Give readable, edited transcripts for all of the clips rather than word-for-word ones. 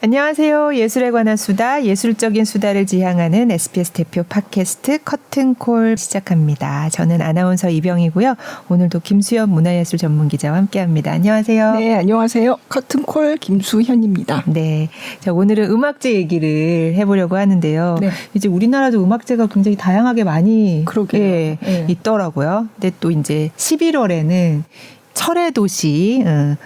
안녕하세요. 예술에 관한 수다, 예술적인 수다를 지향하는 SBS 대표 팟캐스트 커튼콜 시작합니다. 저는 아나운서 이병이고요. 오늘도 김수현 문화예술 전문기자와 함께합니다. 안녕하세요. 네, 안녕하세요. 커튼콜 김수현입니다. 네, 자, 오늘은 음악제 얘기를 해보려고 하는데요. 네. 이제 우리나라도 음악제가 굉장히 다양하게 많이 있더라고요. 근데 또 이제 11월에는 철의 도시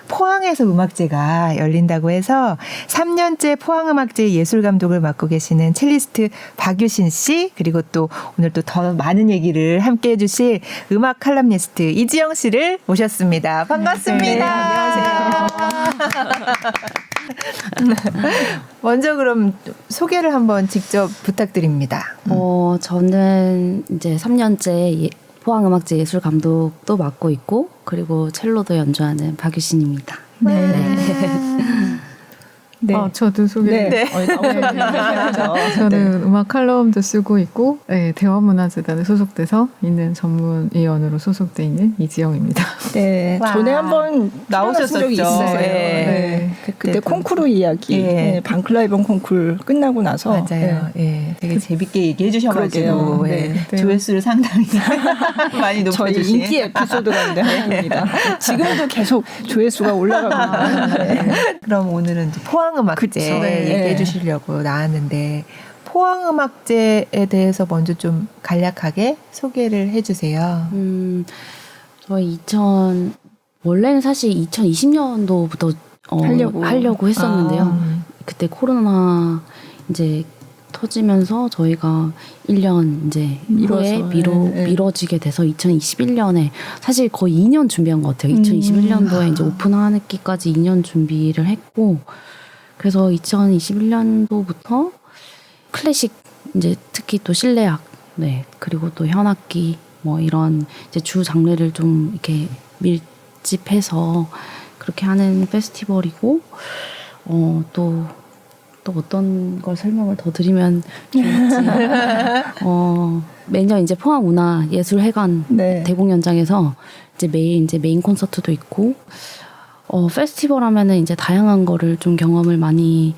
포항에서 음악제가 열린다고 해서 3년째 포항음악제 예술감독을 맡고 계시는 첼리스트 박유신 씨, 그리고 또 오늘 또 더 많은 얘기를 함께해 주실 음악 칼럼니스트 이지영 씨를 모셨습니다. 반갑습니다. 네, 안녕하세요. 먼저 그럼 소개를 한번 직접 부탁드립니다. 저는 이제 3년째 포항음악제 예술 감독도 맡고 있고, 그리고 첼로도 연주하는 박유신입니다. 네. 네. 저도 소개. 네. 저는 음악 칼럼도 쓰고 있고, 대화문화재단에 소속돼서 있는 전문위원으로 소속돼 있는 이지영입니다. 네, 전에 한번 나오셨었죠. 적이 있었어요. 네. 그때 콩쿠르 이야기, 방클라이번 콩쿠르 끝나고 나서 맞아요. 되게 재밌게 얘기해 주셔가지고 조회수를 상당히 많이 높여주신 저희 인기 에피소드 가운데 하나입니다. 지금도 계속 조회수가 올라가고 있는데. 그럼 오늘은 이제 포항음악제 얘기해 주시려고 나왔는데, 포항음악제에 대해서 먼저 좀 간략하게 소개를 해주세요. 저희 원래는 사실 2020년도부터 하려고 했었는데요. 그때 코로나 이제 터지면서 저희가 1년 이제 후에 미뤄지게 돼서 2021년에 사실 거의 2년 준비한 것 같아요. 2021년도에 이제 오픈하기까지 2년 준비를 했고, 그래서 2021년도부터 클래식 이제 특히 또 실내악, 그리고 또 현악기 뭐 이런 이제 주 장르를 좀 이렇게 밀집해서 그렇게 하는 페스티벌이고, 또 어떤 걸 설명을 더 드리면 좋을지. 매년 이제 포항문화예술회관 대공연장에서 이제 매일 이제 메인 콘서트도 있고, 페스티벌 하면은 이제 다양한 거를 좀 경험을 많이,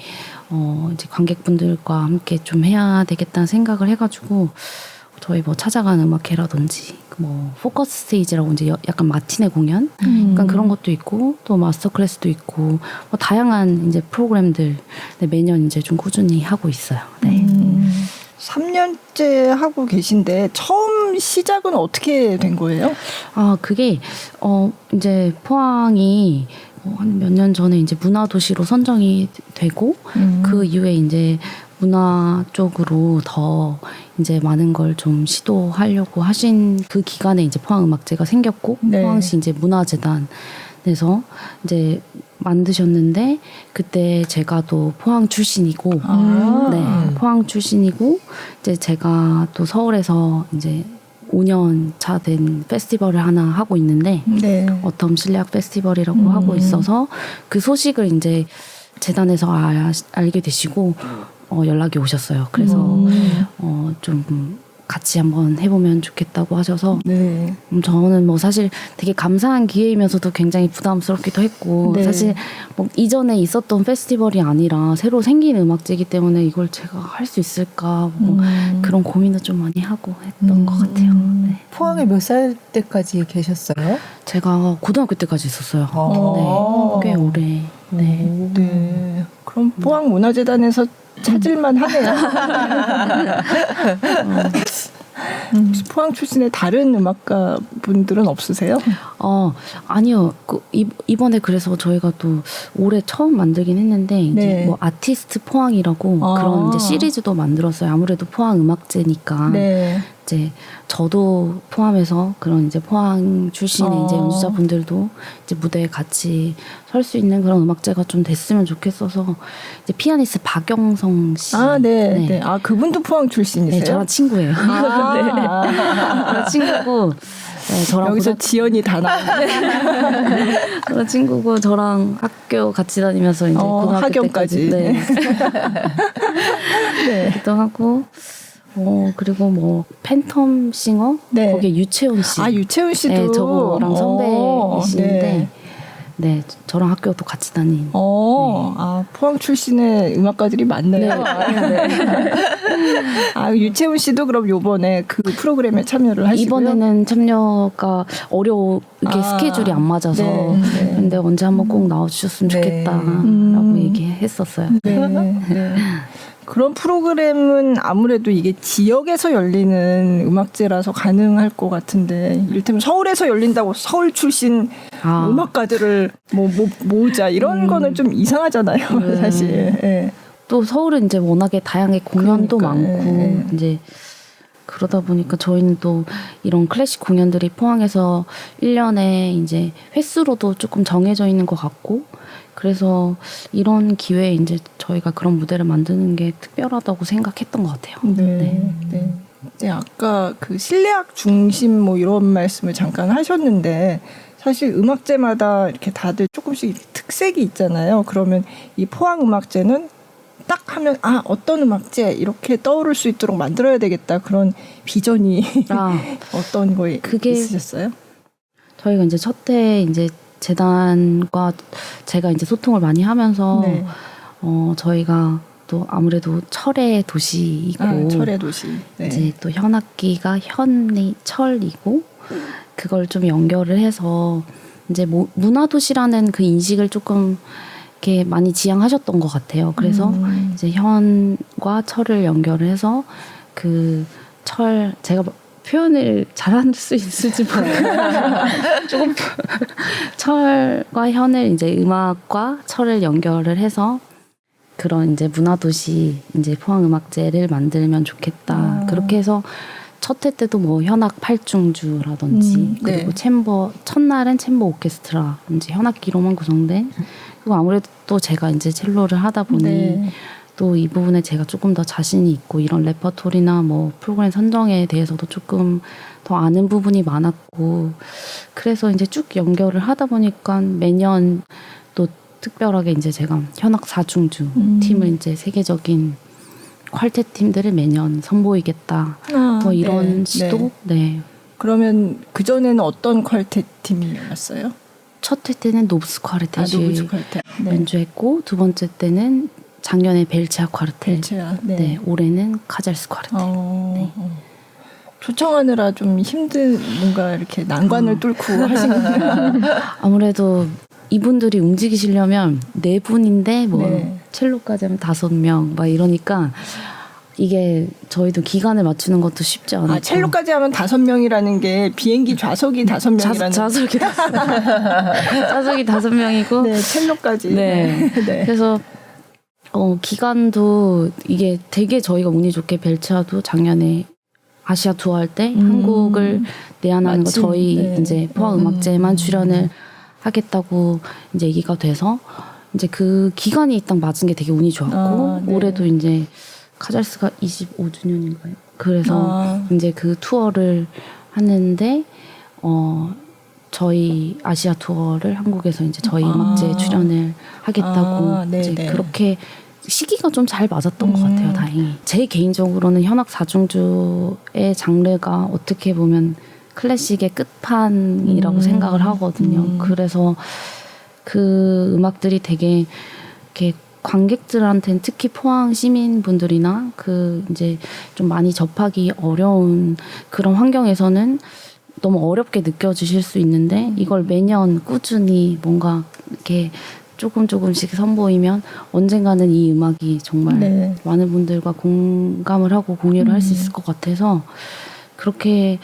이제 관객분들과 함께 좀 해야 되겠다는 생각을 해가지고, 저희 뭐 찾아간 음악회라든지 뭐 포커스 스테이지라고 이제 약간 마티네 공연, 약간 그런 것도 있고, 또 마스터 클래스도 있고, 뭐 다양한 이제 프로그램들 매년 이제 좀 꾸준히 하고 있어요. 네. 3년째 하고 계신데 처음 시작은 어떻게 된 거예요? 그게 이제 포항이 한 몇 년 전에 이제 문화도시로 선정이 되고, 그 이후에 이제 문화 쪽으로 더 이제 많은 걸 좀 시도하려고 하신 그 기간에 이제 포항음악제가 생겼고, 포항시 이제 문화재단에서 이제 만드셨는데, 그때 제가 또 포항 출신이고, 포항 출신이고, 이제 제가 또 서울에서 이제 5년 차 된 페스티벌을 하나 하고 있는데, 어텀 실내악 페스티벌이라고 하고 있어서 그 소식을 이제 재단에서 알게 되시고 연락이 오셨어요. 그래서 좀 같이 한번 해보면 좋겠다고 하셔서 저는 뭐 사실 되게 감사한 기회이면서도 굉장히 부담스럽기도 했고, 사실 뭐 이전에 있었던 페스티벌이 아니라 새로 생긴 음악제이기 때문에 이걸 제가 할 수 있을까 뭐 그런 고민도 좀 많이 하고 했던 것 같아요. 포항에 몇 살 때까지 계셨어요? 제가 고등학교 때까지 있었어요. 꽤 오래. 그럼 포항문화재단에서 찾을만 하네요. 포항 출신의 다른 음악가 분들은 없으세요? 아니요. 이번에 그래서 저희가 또 올해 처음 만들긴 했는데, 이제 뭐 아티스트 포항이라고 그런 이제 시리즈도 만들었어요. 아무래도 포항 음악제니까. 이제 저도 포함해서 그런 이제 포항 출신의 이제 연주자분들도 이제 무대에 같이 설 수 있는 그런 음악제가 좀 됐으면 좋겠어서, 이제 피아니스트 박영성 씨. 그분도 포항 출신이세요? 네, 저랑 친구예요. 저랑 친구고, 저랑 여기서 지연이 다 나오네. 저랑 친구고, 저랑 학교 같이 다니면서 이제 고등학교 학연까지. 또 하고. 그리고 뭐 팬텀 싱어 거기에 유채훈 씨. 유채훈 씨도 저랑 선배이신데, 저랑 학교도 같이 다닌. 포항 출신의 음악가들이 많네요. 네. 유채훈 씨도 그럼 요번에 그 프로그램에 참여를 하시고요? 이번에는 참여가 어려우게 스케줄이 안 맞아서 근데 언제 한번 꼭 나와주셨으면 좋겠다라고 얘기했었어요. 네. 그런 프로그램은 아무래도 이게 지역에서 열리는 음악제라서 가능할 것 같은데 이를테면 서울에서 열린다고 서울 출신 음악가들을 모으자 이런 거는 좀 이상하잖아요. 사실. 네. 또 서울은 이제 워낙에 다양하게 공연도 그러니까, 많고 이제 그러다 보니까 저희는 또 이런 클래식 공연들이 포항에서 1년에 이제 횟수로도 조금 정해져 있는 것 같고 그래서 이런 기회에 이제 저희가 그런 무대를 만드는 게 특별하다고 생각했던 것 같아요. 네, 아까 그 실내악 중심 이런 말씀을 잠깐 하셨는데 사실 음악제마다 이렇게 다들 조금씩 특색이 있잖아요. 그러면 이 포항 음악제는 딱 하면 어떤 음악제 이렇게 떠오를 수 있도록 만들어야 되겠다 그런 비전이 어떤 거에 있으셨어요? 저희가 이제 첫 해 이제 재단과 제가 이제 소통을 많이 하면서 저희가 또 아무래도 철의 도시이고 철의 도시 이제 또 현악기가 철이고 그걸 좀 연결을 해서 이제 문화도시라는 그 인식을 조금 이렇게 많이 지향하셨던 것 같아요. 그래서 이제 현과 철을 연결을 해서 그 제가 표현을 잘할 수 있을지 모르겠어요. 조금 철과 현을 이제 음악과 철을 연결을 해서 그런 이제 문화도시 이제 포항음악제를 만들면 좋겠다. 그렇게 해서 첫 해 때도 현악 팔중주라든지 그리고 챔버 첫날은 챔버 오케스트라 이제 현악기로만 구성된 그리고 아무래도 또 제가 이제 첼로를 하다 보니 또 이 부분에 제가 조금 더 자신이 있고 이런 레퍼토리나 프로그램 선정에 대해서도 조금 더 아는 부분이 많았고 그래서 이제 쭉 연결을 하다 보니까 매년 또 특별하게 이제 제가 현악 사중주 팀을 이제 세계적인 퀄텟 팀들을 매년 선보이겠다 이런 시도 그러면 그 전에는 어떤 퀄텟 팀이었어요? 첫 회 때는 노브스 퀄텟을 연주했고 두 번째 때는 작년에 벨치아 콰르텔, 올해는 카잘스 콰르텔. 초청하느라 좀 힘든 뭔가 이렇게 난관을 뚫고 하시는구나. 아무래도 이분들이 움직이시려면 4분인데 첼로까지 하면 5명 막 이러니까 이게 저희도 기간을 맞추는 것도 쉽지 않아요. 첼로까지 하면 5명이라는 게 비행기 좌석이 5명이라는 좌석이 5명이고 첼로까지. 그래서 기간도 이게 되게 저희가 운이 좋게 벨치아도 작년에 아시아 투어 할 때 한국을 내한하는 거 저희 이제 포항 음악제만 출연을 하겠다고 이제 얘기가 돼서 이제 그 기간이 딱 맞은 게 되게 운이 좋았고 올해도 이제 카잘스가 25주년인가요? 그래서 이제 그 투어를 하는데 저희 아시아 투어를 한국에서 이제 저희 음악제에 출연을 하겠다고 이제 그렇게 시기가 좀 잘 맞았던 것 같아요. 다행히. 제 개인적으로는 현악 사중주의 장르가 어떻게 보면 클래식의 끝판이라고 생각을 하거든요. 그래서 그 음악들이 되게 이렇게 관객들한테는 특히 포항 시민분들이나 그 이제 좀 많이 접하기 어려운 그런 환경에서는 너무 어렵게 느껴지실 수 있는데 이걸 매년 꾸준히 뭔가 이렇게 조금씩 선보이면 언젠가는 이 음악이 정말 많은 분들과 공감을 하고 공유를 할 수 있을 것 같아서 그렇게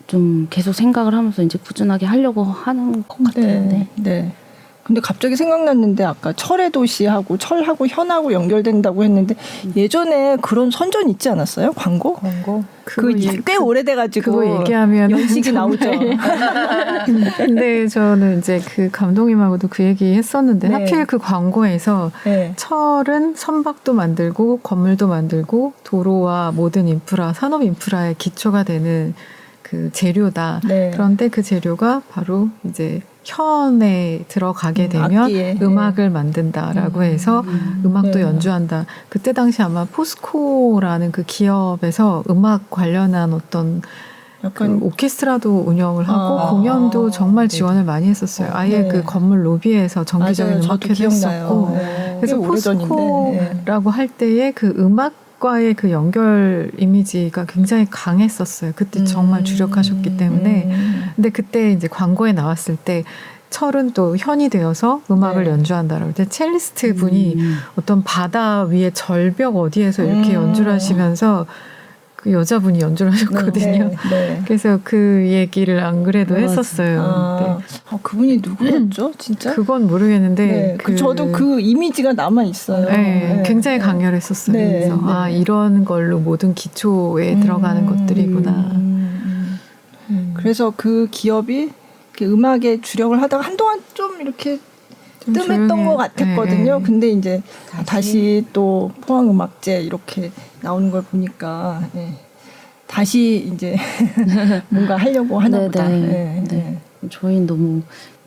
좀 계속 생각을 하면서 이제 꾸준하게 하려고 하는 것 같아요. 근데 갑자기 생각났는데 아까 철의 도시하고 철하고 현하고 연결된다고 했는데 예전에 그런 선전 있지 않았어요? 광고? 꽤 오래돼가지고 그거 얘기하면 연식이 나오죠. 근데 저는 이제 그 감독님하고도 그 얘기 했었는데 하필 그 광고에서 철은 선박도 만들고 건물도 만들고 도로와 모든 인프라, 산업 인프라의 기초가 되는 그 재료다. 그런데 그 재료가 바로 이제 현에 들어가게 되면 악기에. 음악을 만든다라고 해서 음악도 연주한다. 그때 당시 아마 포스코라는 그 기업에서 음악 관련한 어떤 약간 그 오케스트라도 운영을 하고 아. 공연도 정말 지원을 많이 했었어요. 아예 네. 그 건물 로비에서 정기적인 맞아요. 음악회도 저도 했었고 기억나요. 그래서 꽤 오래전인데. 포스코라고 할 때에 그 음악과의 그 연결 이미지가 굉장히 강했었어요. 그때 정말 주력하셨기 때문에. 근데 그때 이제 광고에 나왔을 때 철은 또 현이 되어서 음악을 네. 연주한다라고. 근데 첼리스트 분이 어떤 바다 위에 절벽 어디에서 이렇게 연주를 하시면서 그 여자분이 연주를 하셨거든요. 네, 네. 그래서 그 얘기를 안 그래도 했었어요. 네. 그분이 누구였죠? 진짜? 그건 모르겠는데 네, 저도 그 이미지가 남아 있어요. 네, 굉장히 강렬했었어요. 네, 그래서 네. 아 이런 걸로 모든 기초에 들어가는 것들이구나. 그래서 그 기업이 이렇게 음악에 주력을 하다가 한동안 좀 이렇게 좀 뜸했던 조용해. 것 같았거든요. 네. 근데 이제 다시 또 포항음악제 이렇게 나오는 걸 보니까 다시 이제 뭔가 하려고 하나 보다. 네. 저희는 너무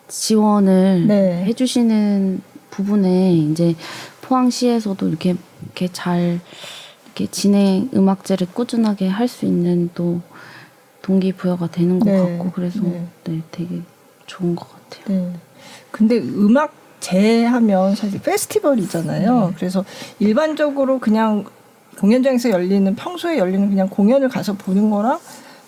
지원을 네. 해주시는 부분에 이제 포항시에서도 이렇게 잘 이렇게 진행 음악제를 꾸준하게 할 수 있는 또 동기부여가 되는 것 같고 그래서 되게 좋은 것 같아요. 네. 근데 음악제 하면 사실 페스티벌이잖아요. 그래서 일반적으로 그냥 공연장에서 열리는 평소에 열리는 그냥 공연을 가서 보는 거랑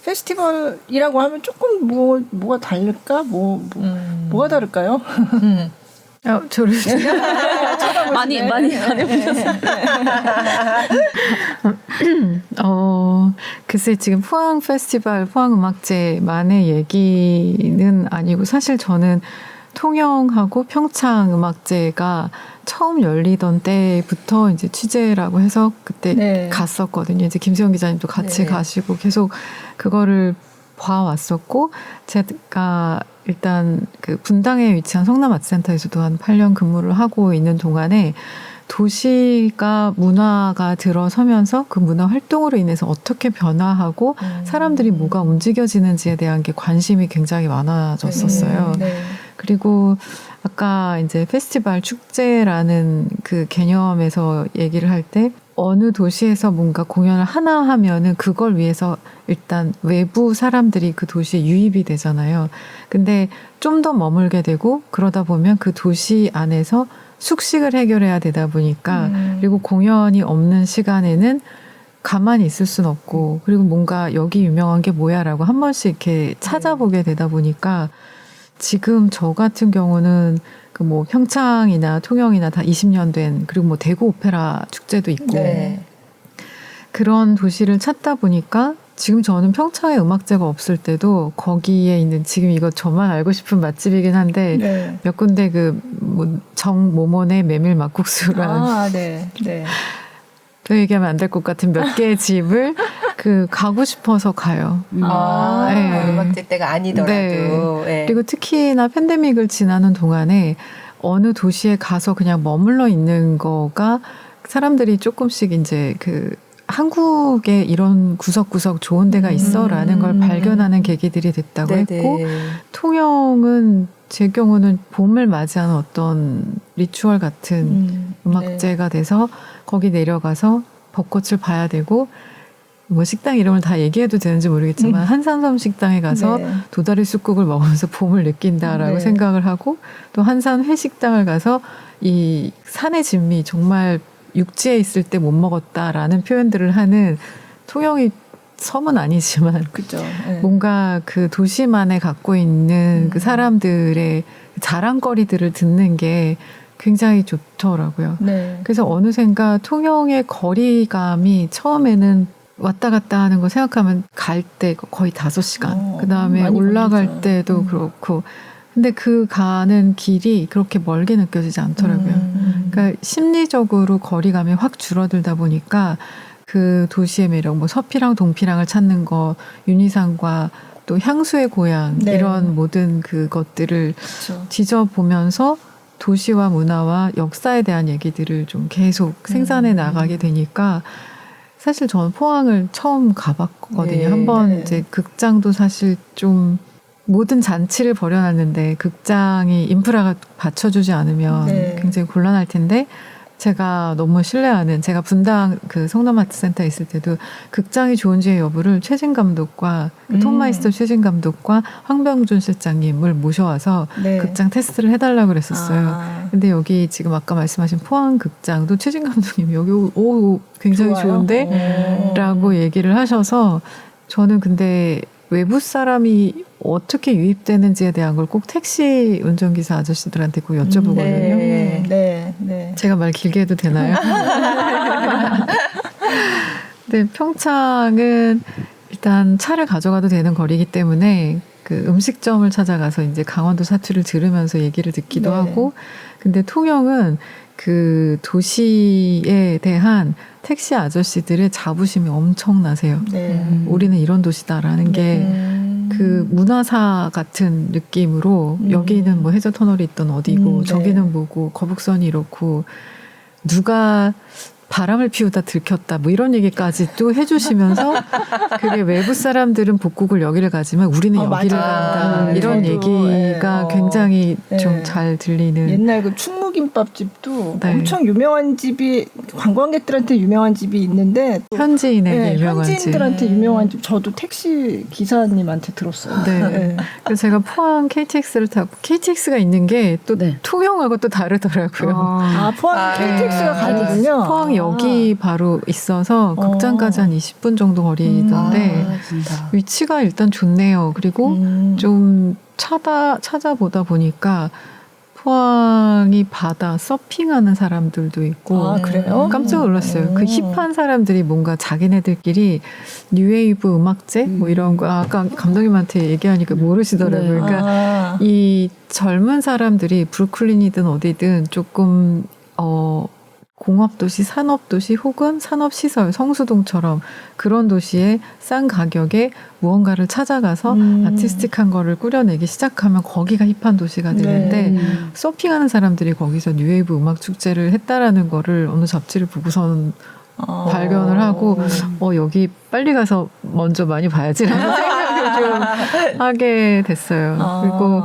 페스티벌이라고 하면 조금 뭐가 다를까? 뭐가 다를까요? 저를 많이 보셨어요. 글쎄 지금 포항 페스티벌, 포항 음악제만의 얘기는 아니고 사실 저는 통영하고 평창 음악제가 처음 열리던 때부터 이제 취재라고 해서 그때 갔었거든요. 이제 김수영 기자님도 같이 가시고 계속 그거를 봐왔었고 제가 일단 그 분당에 위치한 성남아트센터에서도 한 8년 근무를 하고 있는 동안에 도시가 문화가 들어서면서 그 문화 활동으로 인해서 어떻게 변화하고 사람들이 뭐가 움직여지는지에 대한 게 관심이 굉장히 많아졌었어요. 그리고 아까 이제 페스티벌 축제라는 그 개념에서 얘기를 할 때 어느 도시에서 뭔가 공연을 하나 하면은 그걸 위해서 일단 외부 사람들이 그 도시에 유입이 되잖아요. 근데 좀 더 머물게 되고 그러다 보면 그 도시 안에서 숙식을 해결해야 되다 보니까 그리고 공연이 없는 시간에는 가만히 있을 순 없고 그리고 뭔가 여기 유명한 게 뭐야라고 한 번씩 이렇게 찾아보게 되다 보니까 지금 저 같은 경우는 그 뭐 평창이나 통영이나 다 20년 된 그리고 뭐 대구 오페라 축제도 있고 그런 도시를 찾다 보니까 지금 저는 평창에 음악제가 없을 때도 거기에 있는 지금 이거 저만 알고 싶은 맛집이긴 한데 몇 군데 그 뭐 정모몬의 메밀 막국수라는 또 얘기하면 안 될 것 같은 몇 개의 집을 그 가고 싶어서 가요. 음악제 때가 아니더라도. 그리고 특히나 팬데믹을 지나는 동안에 어느 도시에 가서 그냥 머물러 있는 거가 사람들이 조금씩 이제 그 한국에 이런 구석구석 좋은 데가 있어라는 걸 발견하는 계기들이 됐다고 했고 통영은 제 경우는 봄을 맞이하는 어떤 리추얼 같은 음악제가 돼서 거기 내려가서 벚꽃을 봐야 되고 뭐 식당 이름을 다 얘기해도 되는지 모르겠지만 한산섬 식당에 가서 도다리 쑥국을 먹으면서 봄을 느낀다라고 생각을 하고 또 한산 회식당을 가서 이 산의 진미 정말 육지에 있을 때 못 먹었다라는 표현들을 하는 통영이 섬은 아니지만 뭔가 그 도시만에 갖고 있는 그 사람들의 자랑거리들을 듣는 게 굉장히 좋더라고요. 그래서 어느샌가 통영의 거리감이 처음에는 왔다 갔다 하는 거 생각하면 갈 때 거의 5시간. 그다음에 올라갈 때도 그렇고. 근데 그 가는 길이 그렇게 멀게 느껴지지 않더라고요. 그러니까 심리적으로 거리감이 확 줄어들다 보니까 그 도시의 매력, 뭐 서피랑 동피랑을 찾는 거, 윤희상과 또 향수의 고향 이런 모든 그것들을 뒤져보면서 도시와 문화와 역사에 대한 얘기들을 좀 계속 생산해 나가게 되니까 사실 저는 포항을 처음 가봤거든요. 한번 이제 극장도 사실 좀 모든 잔치를 벌여놨는데 극장이 인프라가 받쳐주지 않으면 굉장히 곤란할 텐데 제가 너무 신뢰하는, 제가 분당 그 성남아트센터에 있을 때도 극장이 좋은지의 여부를 최진 감독과 톰 마이스터 최진 감독과 황병준 실장님을 모셔와서 네. 극장 테스트를 해달라고 그랬었어요. 근데 여기 지금 아까 말씀하신 포항 극장도 최진 감독님이 여기 오 굉장히 좋아요? 좋은데? 라고 얘기를 하셔서 저는 근데 외부 사람이 어떻게 유입되는지에 대한 걸 꼭 택시 운전기사 아저씨들한테 꼭 여쭤보거든요. 네. 제가 말 길게 해도 되나요? 근데 평창은 일단 차를 가져가도 되는 거리이기 때문에 그 음식점을 찾아가서 이제 강원도 사투를 들으면서 얘기를 듣기도 네. 하고, 근데 통영은 그 도시에 대한 택시 아저씨들의 자부심이 엄청나세요. 네. 우리는 이런 도시다라는 게 그 문화사 같은 느낌으로 여기는 뭐 해저 터널이 있던 어디고 네. 저기는 뭐고 거북선이 이렇고 누가 바람을 피우다 들켰다 뭐 이런 얘기까지 또 해주시면서 그게 외부 사람들은 복국을 여기를 가지만 우리는 여기를 간다 이런 저도, 얘기가 굉장히 좀 잘 들리는. 옛날 그 충무김밥집도 네. 엄청 유명한 집이 관광객들한테 유명한 집이 있는데 현지인에게 유명한 집. 현지인들한테 유명한 집 저도 택시 기사님한테 들었어요. 네. 그래서 제가 포항 KTX를 타고 KTX가 있는 게 또 네. 통영하고 또 다르더라고요. 포항 KTX가 가거든요. 포항역이 바로 있어서 극장까지 한 20분 정도 거리던데 위치가 일단 좋네요. 그리고 좀 찾아보다 보니까 포항이 바다 서핑하는 사람들도 있고 그래요? 깜짝 놀랐어요. 그 힙한 사람들이 뭔가 자기네들끼리 뉴웨이브 음악제 뭐 이런 거 아까 감독님한테 얘기하니까 모르시더라고요. 네. 그러니까 이 젊은 사람들이 브루클린이든 어디든 조금 공업도시, 산업도시 혹은 산업시설, 성수동처럼 그런 도시에 싼 가격에 무언가를 찾아가서 아티스틱한 거를 꾸려내기 시작하면 거기가 힙한 도시가 되는데 서핑하는 사람들이 거기서 뉴웨이브 음악 축제를 했다라는 거를 어느 잡지를 보고선 발견을 하고 여기 빨리 가서 먼저 많이 봐야지라는 생각을 좀 하게 됐어요. 그리고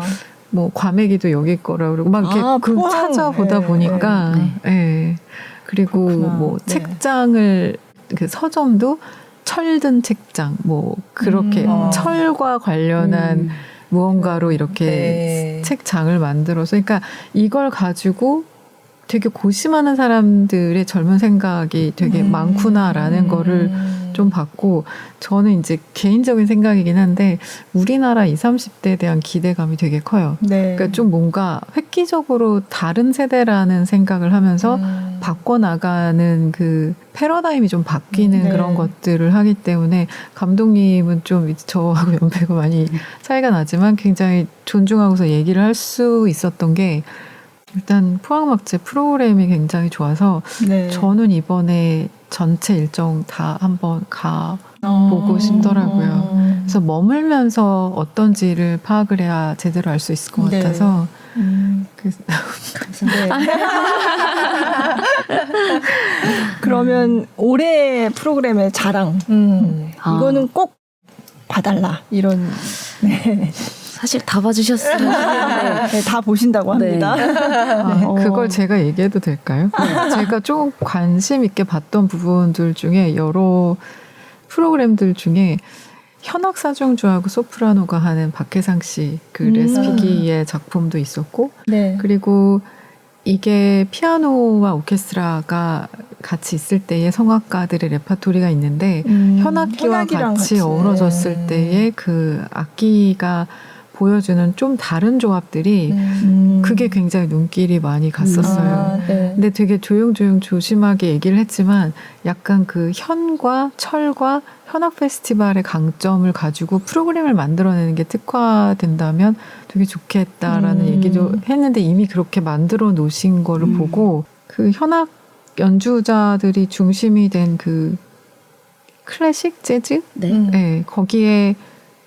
뭐 과메기도 여기 거라 그러고 막 이렇게 찾아보다 보니까 네. 그리고 그렇구나. 뭐 책장을 그 서점도 철든 책장 뭐 그렇게 철과 관련한 무언가로 이렇게 책장을 만들어서 그러니까 이걸 가지고 되게 고심하는 사람들의 젊은 생각이 되게 많구나라는 거를 좀 봤고 저는 이제 개인적인 생각이긴 한데 우리나라 20, 30대에 대한 기대감이 되게 커요. 그러니까 좀 뭔가 획기적으로 다른 세대라는 생각을 하면서 바꿔나가는 그 패러다임이 좀 바뀌는 그런 것들을 하기 때문에 감독님은 좀 저하고 연배가 많이 차이가 나지만 굉장히 존중하고서 얘기를 할 수 있었던 게 일단 포항막제 프로그램이 굉장히 좋아서 저는 이번에 전체 일정 다 한번 가보고 싶더라고요. 그래서 머물면서 어떤지를 파악을 해야 제대로 알 수 있을 것 같아서 그러면 올해 프로그램의 자랑 이거는 꼭 봐달라 이런 사실 다 봐주셨으면 좋겠는데 다 보신다고 합니다. 그걸 제가 얘기해도 될까요? 제가 좀 관심 있게 봤던 부분들 중에 여러 프로그램들 중에 현악사중주하고 소프라노가 하는 박혜상 씨 그 레스피기의 작품도 있었고 그리고 이게 피아노와 오케스트라가 같이 있을 때의 성악가들의 레파토리가 있는데 현악기와 같이 어우러졌을 때의 그 악기가 보여주는 좀 다른 조합들이 그게 굉장히 눈길이 많이 갔었어요. 근데 되게 조용조용 조심하게 얘기를 했지만 약간 그 현과 철과 현악 페스티벌의 강점을 가지고 프로그램을 만들어내는 게 특화된다면 되게 좋겠다라는 얘기도 했는데 이미 그렇게 만들어 놓으신 거를 보고 그 현악 연주자들이 중심이 된 그 클래식 재즈? 네, 거기에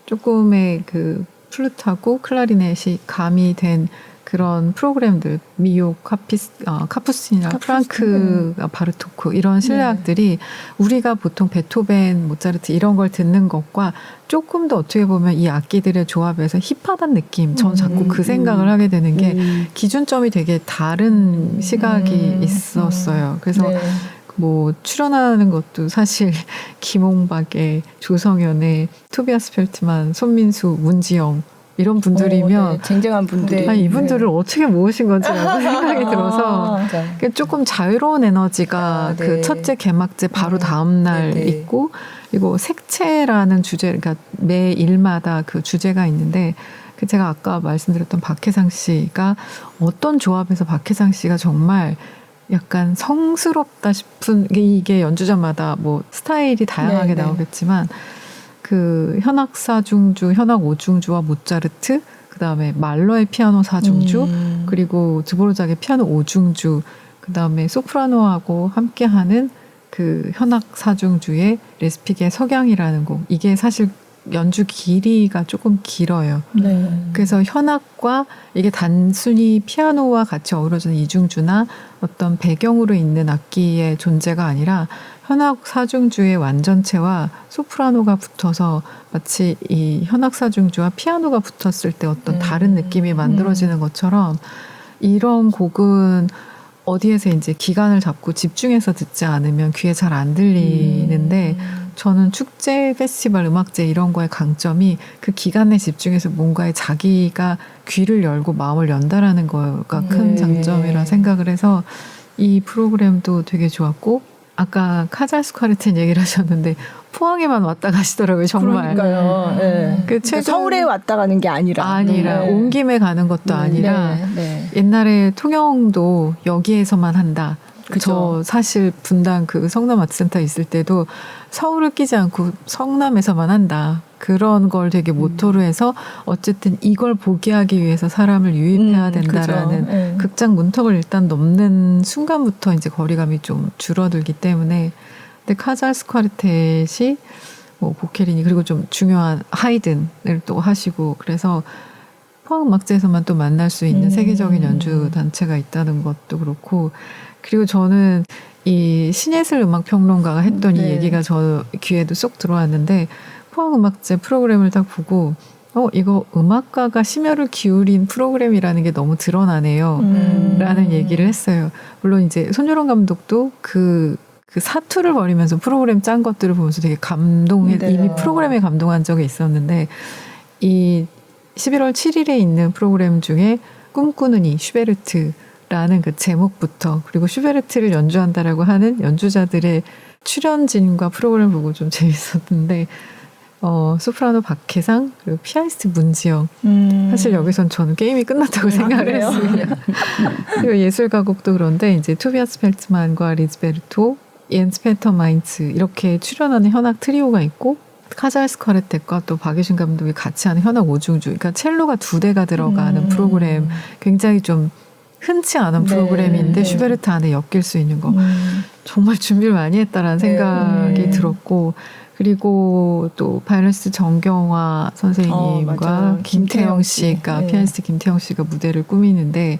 조금의 그 플루트하고 클라리넷이 가미된 그런 프로그램들 미오 카푸스틴이나 프랑크 바르토크 이런 실내악들이 우리가 보통 베토벤, 모차르트 이런 걸 듣는 것과 조금 더 어떻게 보면 이 악기들의 조합에서 힙하다는 느낌. 전 자꾸 그 생각을 하게 되는 게 기준점이 되게 다른 시각이 있었어요. 그래서 뭐 출연하는 것도 사실 김홍박의, 조성현의, 토비아스 펠트만, 손민수, 문지영 이런 분들이면 쟁쟁한 분들이 아니, 이분들을 어떻게 모으신 건지라고 생각이 들어서 조금 자유로운 에너지가 그 첫째 개막제 바로 다음 날 있고, 그리고 색채라는 주제, 그러니까 매 일마다 그 주제가 있는데, 그 제가 아까 말씀드렸던 박해상 씨가 어떤 조합에서 박해상 씨가 정말 약간 성스럽다 싶은 이게 연주자마다 뭐 스타일이 다양하게 나오겠지만 그 현악 사중주, 현악 오중주와 모차르트, 그 다음에 말러의 피아노 사중주, 그리고 드보르작의 피아노 오중주, 그 다음에 소프라노하고 함께하는 그 현악 사중주의 레스픽의 석양이라는 곡. 이게 사실 연주 길이가 조금 길어요. 그래서 현악과 이게 단순히 피아노와 같이 어우러지는 이중주나 어떤 배경으로 있는 악기의 존재가 아니라 현악 사중주의 완전체와 소프라노가 붙어서 마치 이 현악 사중주와 피아노가 붙었을 때 어떤 다른 느낌이 만들어지는 것처럼, 이런 곡은 어디에서 이제 기간을 잡고 집중해서 듣지 않으면 귀에 잘 안 들리는데, 저는 축제, 페스티벌, 음악제 이런 거의 강점이 그 기간에 집중해서 뭔가에 자기가 귀를 열고 마음을 연다라는 거가 큰 장점이라 생각을 해서 이 프로그램도 되게 좋았고, 아까 카잘스카르텐 얘기를 하셨는데 포항에만 왔다 가시더라고요. 정말. 그러니까요. 그 최근 서울에 왔다 가는 게 아니라 온 김에 가는 것도 아니라 옛날에 통영도 여기에서만 한다. 저 사실 분당 그 성남 아트센터 있을 때도 서울을 끼지 않고 성남에서만 한다. 그런 걸 되게 모토로 해서 어쨌든 이걸 보게 하기 위해서 사람을 유입해야 된다라는 극장 문턱을 일단 넘는 순간부터 이제 거리감이 좀 줄어들기 때문에. 근데 카잘스카르텟이 뭐 보케리니 그리고 좀 중요한 하이든을 또 하시고, 그래서 포항음악제에서만 또 만날 수 있는 세계적인 연주 단체가 있다는 것도 그렇고, 그리고 저는 이 신예슬 음악평론가가 했던 이 얘기가 저 귀에도 쏙 들어왔는데, 포항음악제 프로그램을 딱 보고 이거 음악가가 심혈을 기울인 프로그램이라는 게 너무 드러나네요 라는 얘기를 했어요. 물론 이제 손요런 감독도 그 사투를 벌이면서 프로그램 짠 것들을 보면서 되게 이미 프로그램에 감동한 적이 있었는데, 이 11월 7일에 있는 프로그램 중에 꿈꾸는 이 슈베르트라는 그 제목부터, 그리고 슈베르트를 연주한다라고 하는 연주자들의 출연진과 프로그램을 보고 좀 재밌었는데, 소프라노 박해상, 그리고 피아니스트 문지영. 사실 여기선 저는 게임이 끝났다고 생각을 했습니다. 그리고 예술가곡도 그런데 이제 토비아스 펠트만과 리즈베르토, 옌스 페터마인츠 이렇게 출연하는 현악 트리오가 있고, 카잘스카르텟과 또 박유신 감독이 같이 하는 현악 오중주, 그러니까 첼로가 2대가 들어가는 프로그램, 굉장히 좀 흔치 않은 프로그램인데 슈베르트 안에 엮일 수 있는 거 정말 준비를 많이 했다라는 생각이 들었고, 그리고 또 바이올리니스트 정경화 선생님과 김태영 씨가 피아니스트 김태영 씨가 무대를 꾸미는데,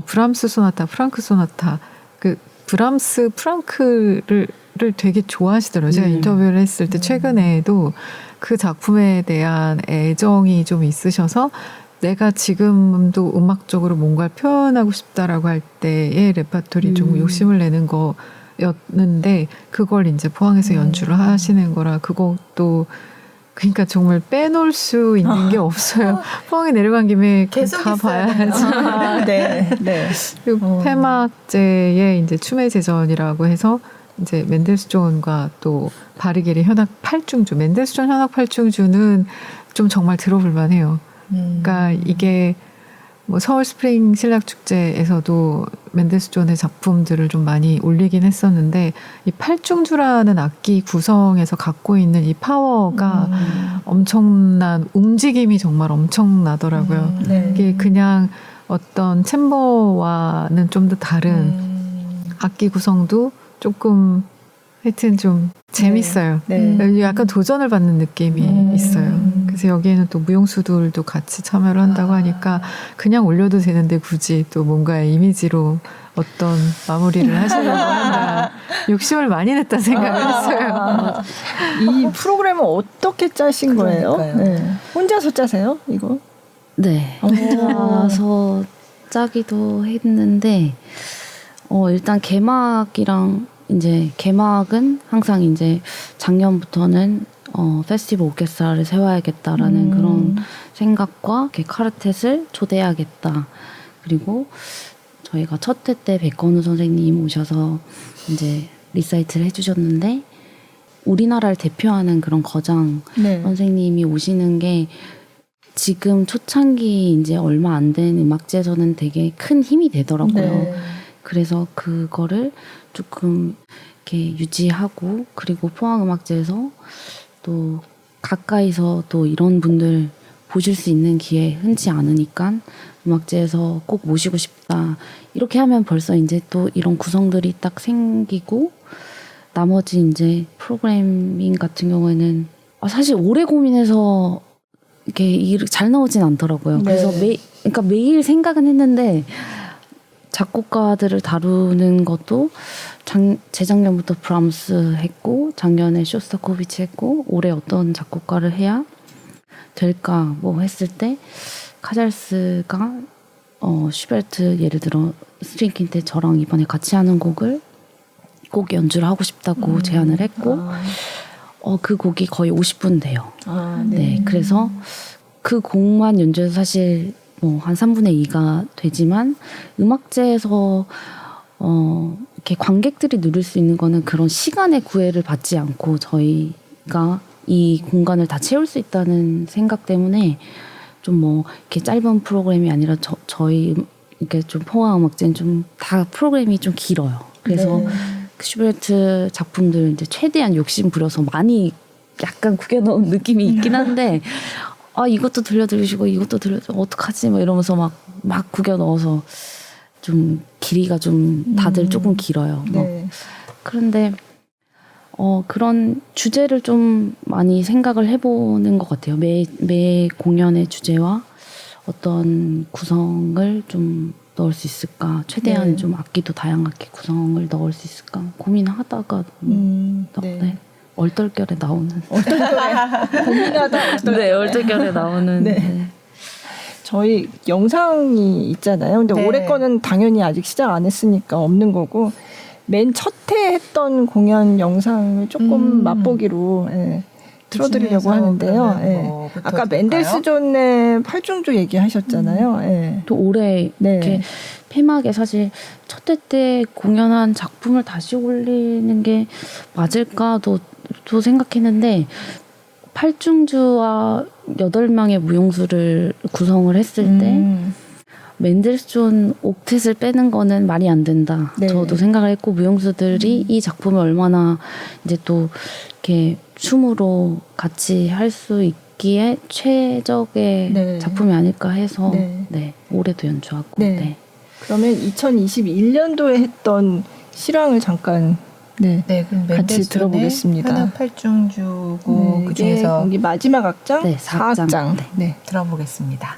브람스 소나타, 프랑크 소나타, 그 브람스 프랑크를 되게 좋아하시더라고요. 제가 인터뷰를 했을 때 최근에도 그 작품에 대한 애정이 좀 있으셔서 내가 지금도 음악적으로 뭔가를 표현하고 싶다라고 할 때의 레파토리 좀 욕심을 내는 거였는데, 그걸 이제 포항에서 연주를 하시는 거라, 그것도 그러니까 정말 빼놓을 수 있는 게 없어요. 포항에 내려간 김에 계속 다 봐야지. 그리고 폐막제의 이제 춤의 제전이라고 해서 이제 멘델스존과 또 바르겔의 현악 8중주, 멘델스존 현악 8중주는 좀 정말 들어볼만 해요. 그러니까 이게 뭐 서울 스프링 실락 축제에서도 멘델스존의 작품들을 좀 많이 올리긴 했었는데, 이 8중주라는 악기 구성에서 갖고 있는 이 파워가 엄청난, 움직임이 정말 엄청나더라고요. 이게 그냥 어떤 챔버와는 좀 더 다른 악기 구성도 조금 하여튼 좀 재밌어요. 약간 도전을 받는 느낌이 있어요. 그래서 여기에는 또 무용수들도 같이 참여를 한다고 하니까 그냥 올려도 되는데 굳이 또 뭔가의 이미지로 어떤 마무리를 하시려고 한다. 욕심을 많이 냈다 생각을 했어요. 이 프로그램은 어떻게 짜신 거예요? 네. 혼자서 짜세요, 이거? 네. 혼자서 짜기도 했는데, 일단 개막이랑 이제 개막은 항상 이제 작년부터는 페스티벌 오케스트라를 세워야겠다라는 그런 생각과 이렇게 카르텟을 초대해야겠다. 그리고 저희가 첫 회 때 백건우 선생님 오셔서 이제 리사이트를 해주셨는데 우리나라를 대표하는 그런 거장 선생님이 오시는 게 지금 초창기 이제 얼마 안 된 음악제에서는 되게 큰 힘이 되더라고요. 네. 그래서 그거를 조금 이렇게 유지하고 그리고 포항음악제에서 또 가까이서 또 이런 분들 보실 수 있는 기회 흔치 않으니까 음악제에서 꼭 모시고 싶다. 이렇게 하면 벌써 이제 또 이런 구성들이 딱 생기고 나머지 이제 프로그래밍 같은 경우에는 사실 오래 고민해서 이렇게 잘 나오진 않더라고요. 네. 그래서 그러니까 매일 생각은 했는데 작곡가들을 다루는 것도 재작년부터 브람스 했고 작년에 쇼스타코비치 했고 올해 어떤 작곡가를 해야 될까 뭐 했을 때 카잘스가 슈베르트 예를 들어 스트링 퀸텟 저랑 이번에 같이 하는 곡을 꼭 연주를 하고 싶다고 제안을 했고 그 곡이 거의 50분 돼요. 네. 그래서 그 곡만 연주해서 사실 뭐 한 3분의 2가 되지만 음악제에서 이렇게 관객들이 누릴 수 있는 거는 그런 시간의 구애를 받지 않고 저희가 이 공간을 다 채울 수 있다는 생각 때문에 좀 뭐 이렇게 짧은 프로그램이 아니라 저희 이렇게 좀 포항음악제는 좀 다 프로그램이 좀 길어요. 그래서 그 슈베르트 작품들 이제 최대한 욕심 부려서 많이 약간 구겨놓은 느낌이 있긴 한데 이것도 들려드리시고 이것도 어떡하지 뭐 이러면서 막 구겨 넣어서 좀 길이가 좀 다들 조금 길어요. 네. 그런데 그런 주제를 좀 많이 생각을 해보는 것 같아요. 매 공연의 주제와 어떤 구성을 좀 넣을 수 있을까. 최대한 좀 악기도 다양하게 구성을 넣을 수 있을까 고민하다가 네. 얼떨결에 나오는 고민하다 네, 얼떨결에 나오는 네. 저희 영상이 있잖아요. 근데 네. 올해 거는 당연히 아직 시작 안 했으니까 없는 거고 맨 첫 해 했던 공연 영상을 조금 맛보기로 틀어드리려고 하는데요. 뭐 아까 맨델스존의 팔중조 얘기하셨잖아요. 또 올해 이렇게 폐막에 사실 첫 회 때 공연한 작품을 다시 올리는 게 맞을까도 생각했는데 8중주와 8명의 무용수를 구성을 했을 때 맨델스존 옥텟을 빼는 거는 말이 안 된다. 네. 저도 생각을 했고 무용수들이 이 작품을 얼마나 이제 또 이렇게 춤으로 같이 할 수 있기에 최적의 작품이 아닐까 해서 올해도 연주하고 그러면 2021년도에 했던 실황을 잠깐 그럼 같이 들어보겠습니다. 하나 8중주고 그 중에서 여기 마지막 악장 4악장 들어보겠습니다.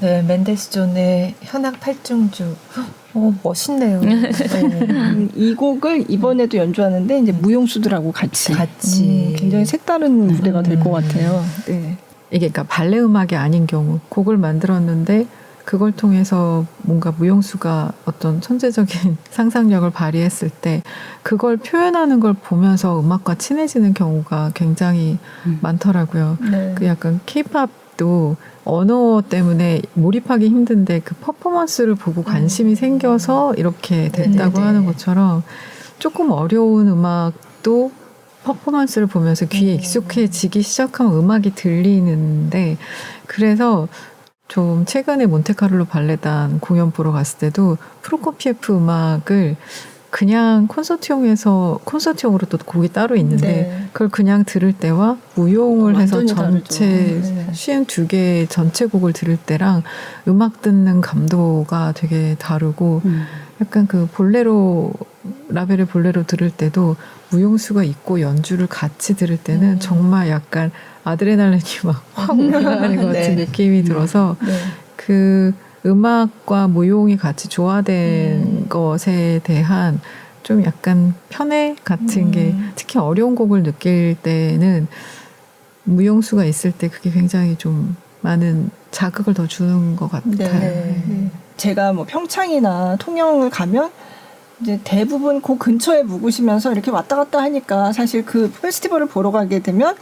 네, 맨델스존의 현악 팔중주. 멋있네요. 네. 이 곡을 이번에도 연주하는데 이제 무용수들하고 같이 굉장히 색다른 무대가 될 것 같아요. 네. 이게 그러니까 발레 음악이 아닌 경우 곡을 만들었는데 그걸 통해서 뭔가 무용수가 어떤 천재적인 상상력을 발휘했을 때 그걸 표현하는 걸 보면서 음악과 친해지는 경우가 굉장히 많더라고요. 네. 그 약간 케이팝도 언어 때문에 몰입하기 힘든데 그 퍼포먼스를 보고 관심이 생겨서 이렇게 됐다고 하는 것처럼 조금 어려운 음악도 퍼포먼스를 보면서 귀에 익숙해지기 시작하면 음악이 들리는데, 그래서 좀 최근에 몬테카를로 발레단 공연 보러 갔을 때도 프로코피에프 음악을 그냥 콘서트용으로 또 곡이 따로 있는데 그걸 그냥 들을 때와 무용을 해서 전체 52개 전체 곡을 들을 때랑 음악 듣는 감도가 되게 다르고 약간 그 볼레로 라벨의 볼레로 들을 때도 무용수가 있고 연주를 같이 들을 때는 정말 약간 아드레날린이 막 확 올라가는 것 같은 느낌이 들어서 그 음악과 무용이 같이 조화된 것에 대한 좀 약간 편애 같은 게, 특히 어려운 곡을 느낄 때는 무용수가 있을 때 그게 굉장히 좀 많은 자극을 더 주는 것 같아요. 제가 뭐 평창이나 통영을 가면 이제 대부분 그 근처에 묵으시면서 이렇게 왔다 갔다 하니까 사실 그 페스티벌을 보러 가게 되면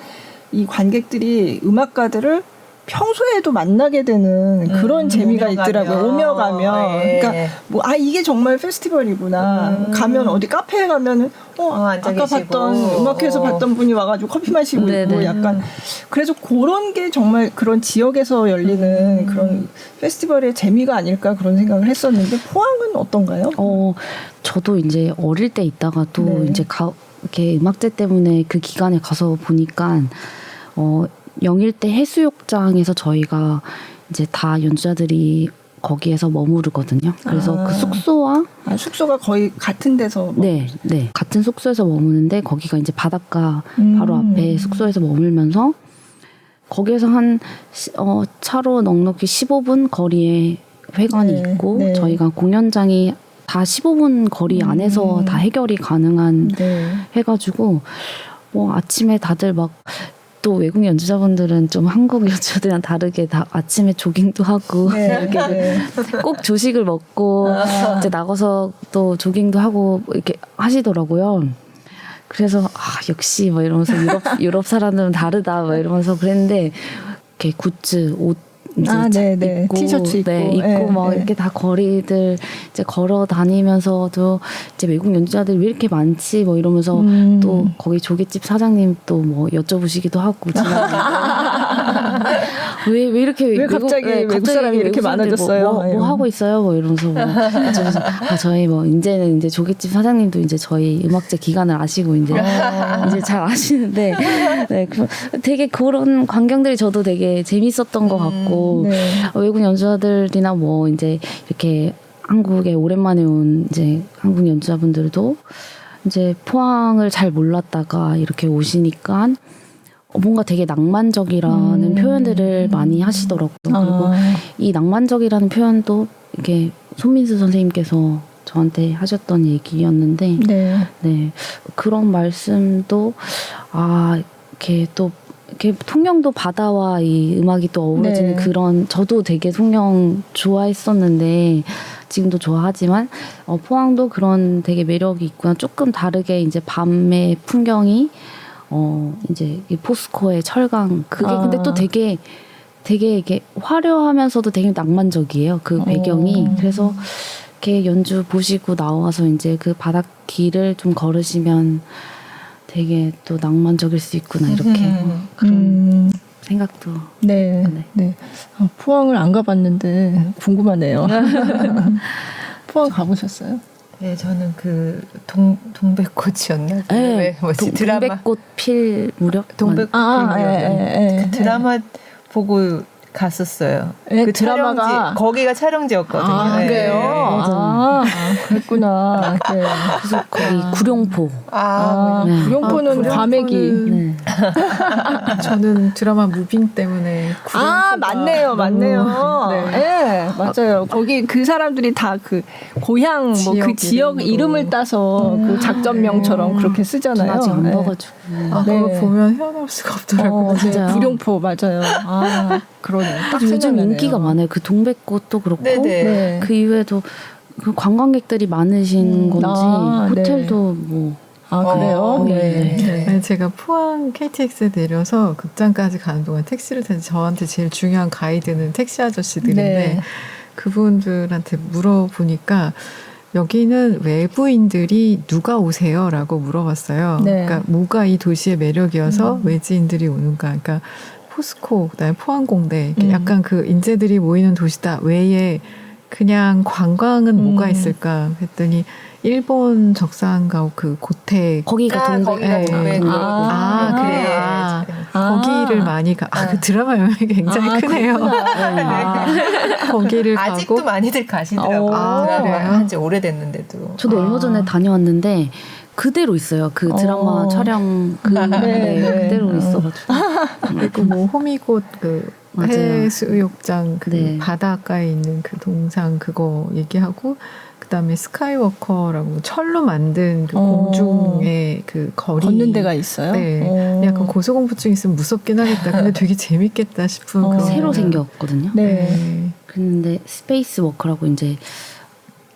이 관객들이 음악가들을 평소에도 만나게 되는 그런 재미가 있더라고요. 오며 가면. 예. 그러니까 뭐 이게 정말 페스티벌이구나. 가면 어디 카페에 가면은 앉아 아까 계시고. 봤던 음악회에서 봤던 분이 와가지고 커피 마시고 네네. 있고 약간 그래서 그런 게 정말 그런 지역에서 열리는 그런 페스티벌의 재미가 아닐까 그런 생각을 했었는데 포항은 어떤가요? 저도 이제 어릴 때 있다가도 네. 이제 이렇게 음악제 때문에 그 기간에 가서 보니까 영일대 해수욕장에서 저희가 이제 다 연주자들이 거기에서 머무르거든요. 그래서 그 숙소와 숙소가 거의 같은 데서 네, 같은 숙소에서 머무는데 거기가 이제 바닷가 바로 앞에 숙소에서 머물면서 거기에서 한 차로 넉넉히 15분 거리에 회관이 네, 있고 네. 저희가 공연장이 다 15분 거리 안에서 다 해결이 가능한 해가지고 아침에 다들 막 또 외국 연주자분들은 좀 한국 연주자들이랑 다르게 다 아침에 조깅도 하고 이렇게 꼭 조식을 먹고 이제 나가서 또 조깅도 하고 이렇게 하시더라고요. 그래서 역시 뭐 이러면서 유럽 사람들은 다르다 뭐 이러면서 그랬는데 이렇게 굿즈 옷 이제 입고 티셔츠 입고 입고 막 이렇게 다 거리들 이제 걸어 다니면서도 이제 외국 연주자들 왜 이렇게 많지 뭐 이러면서 또 거기 조개집 사장님 또 뭐 여쭤보시기도 하고 왜 이렇게 갑자기 외국 사람이 이렇게 많아졌어요? 뭐 하고 있어요? 뭐 이러면서 여쭤보면서 저희 뭐 이제는 이제 조개집 사장님도 이제 저희 음악제 기간을 아시고 이제 잘 아시는데 되게 그런 광경들이 저도 되게 재밌었던 것 같고. 외국 연주자들이나 뭐 이제 이렇게 한국에 오랜만에 온 이제 한국 연주자분들도 이제 포항을 잘 몰랐다가 이렇게 오시니까 뭔가 되게 낭만적이라는 표현들을 많이 하시더라고요. 그리고 이 낭만적이라는 표현도 이게 손민수 선생님께서 저한테 하셨던 얘기였는데, 그런 말씀도 이렇게 또 이렇게 통영도 바다와 이 음악이 또 어우러지는 그런 저도 되게 통영 좋아했었는데 지금도 좋아하지만 포항도 그런 되게 매력이 있구나. 조금 다르게 이제 밤의 풍경이 이제 이 포스코의 철강 그게 근데 또 되게 이게 화려하면서도 되게 낭만적이에요. 그 배경이. 그래서 이렇게 연주 보시고 나와서 이제 그 바닷길을 좀 걸으시면 되게 또 낭만적일 수 있구나 이렇게 그런 생각도. 네. 포항을 안 가봤는데 궁금하네요. 포항 가보셨어요? 네, 저는 그 동백꽃이었나? 네, 뭐지 드라마 동백꽃 필 무렵. 동백꽃 필 무렵. 그 드라마 보고 갔었어요. 그 드라마가 촬영지, 거기가 촬영지였거든요. 그래요? 그랬구나. 그래서 거기 구룡포. 구룡포는 과메기. 저는 드라마 무빙 때문에 맞네요. 맞아요. 거기 그 사람들이 다 그 고향 뭐 그 지역 이름을 따서 그 작전명처럼 그렇게 쓰잖아요. 아직 안 봐가지고. 그거 보면 헤어나올 수가 없더라고요. 구룡포 맞아요. 그러네. 요즘 인기가 많아요. 그 동백꽃도 그렇고 그 이후에도 그 관광객들이 많으신 건지 호텔도 뭐. 그래요? 제가 포항 KTX에 내려서 극장까지 가는 동안 택시를 타서 저한테 제일 중요한 가이드는 택시 아저씨들인데 그분들한테 물어보니까 여기는 외부인들이 누가 오세요? 라고 물어봤어요. 그러니까 뭐가 이 도시의 매력이어서 외지인들이 오는가. 그러니까 포스코, 그다음에 포항공대 약간 그 인재들이 모이는 도시다 외에 그냥 관광은 뭐가 있을까 했더니 일본 적산가옥 그 고택 거기가 동백. 거기를 많이 그 드라마 영향이 굉장히 크네요. 거기를 아직도 가고 많이들 가시더라고요. 드라마 한지 오래됐는데도. 저도 얼마 전에 다녀왔는데 그대로 있어요. 그 드라마 촬영 그대로 있어가지고. 그리고 뭐 호미곶 그 해수욕장 그 바닷가에 있는 그 동상 그거 얘기하고 그다음에 스카이워커라고 철로 만든 그 공중의 그 거리 걷는 데가 있어요. 약간 고소공포증 있으면 무섭긴 하겠다. 근데 되게 재밌겠다 싶은 그런 새로 생겼거든요. 그런데 스페이스 워커라고 이제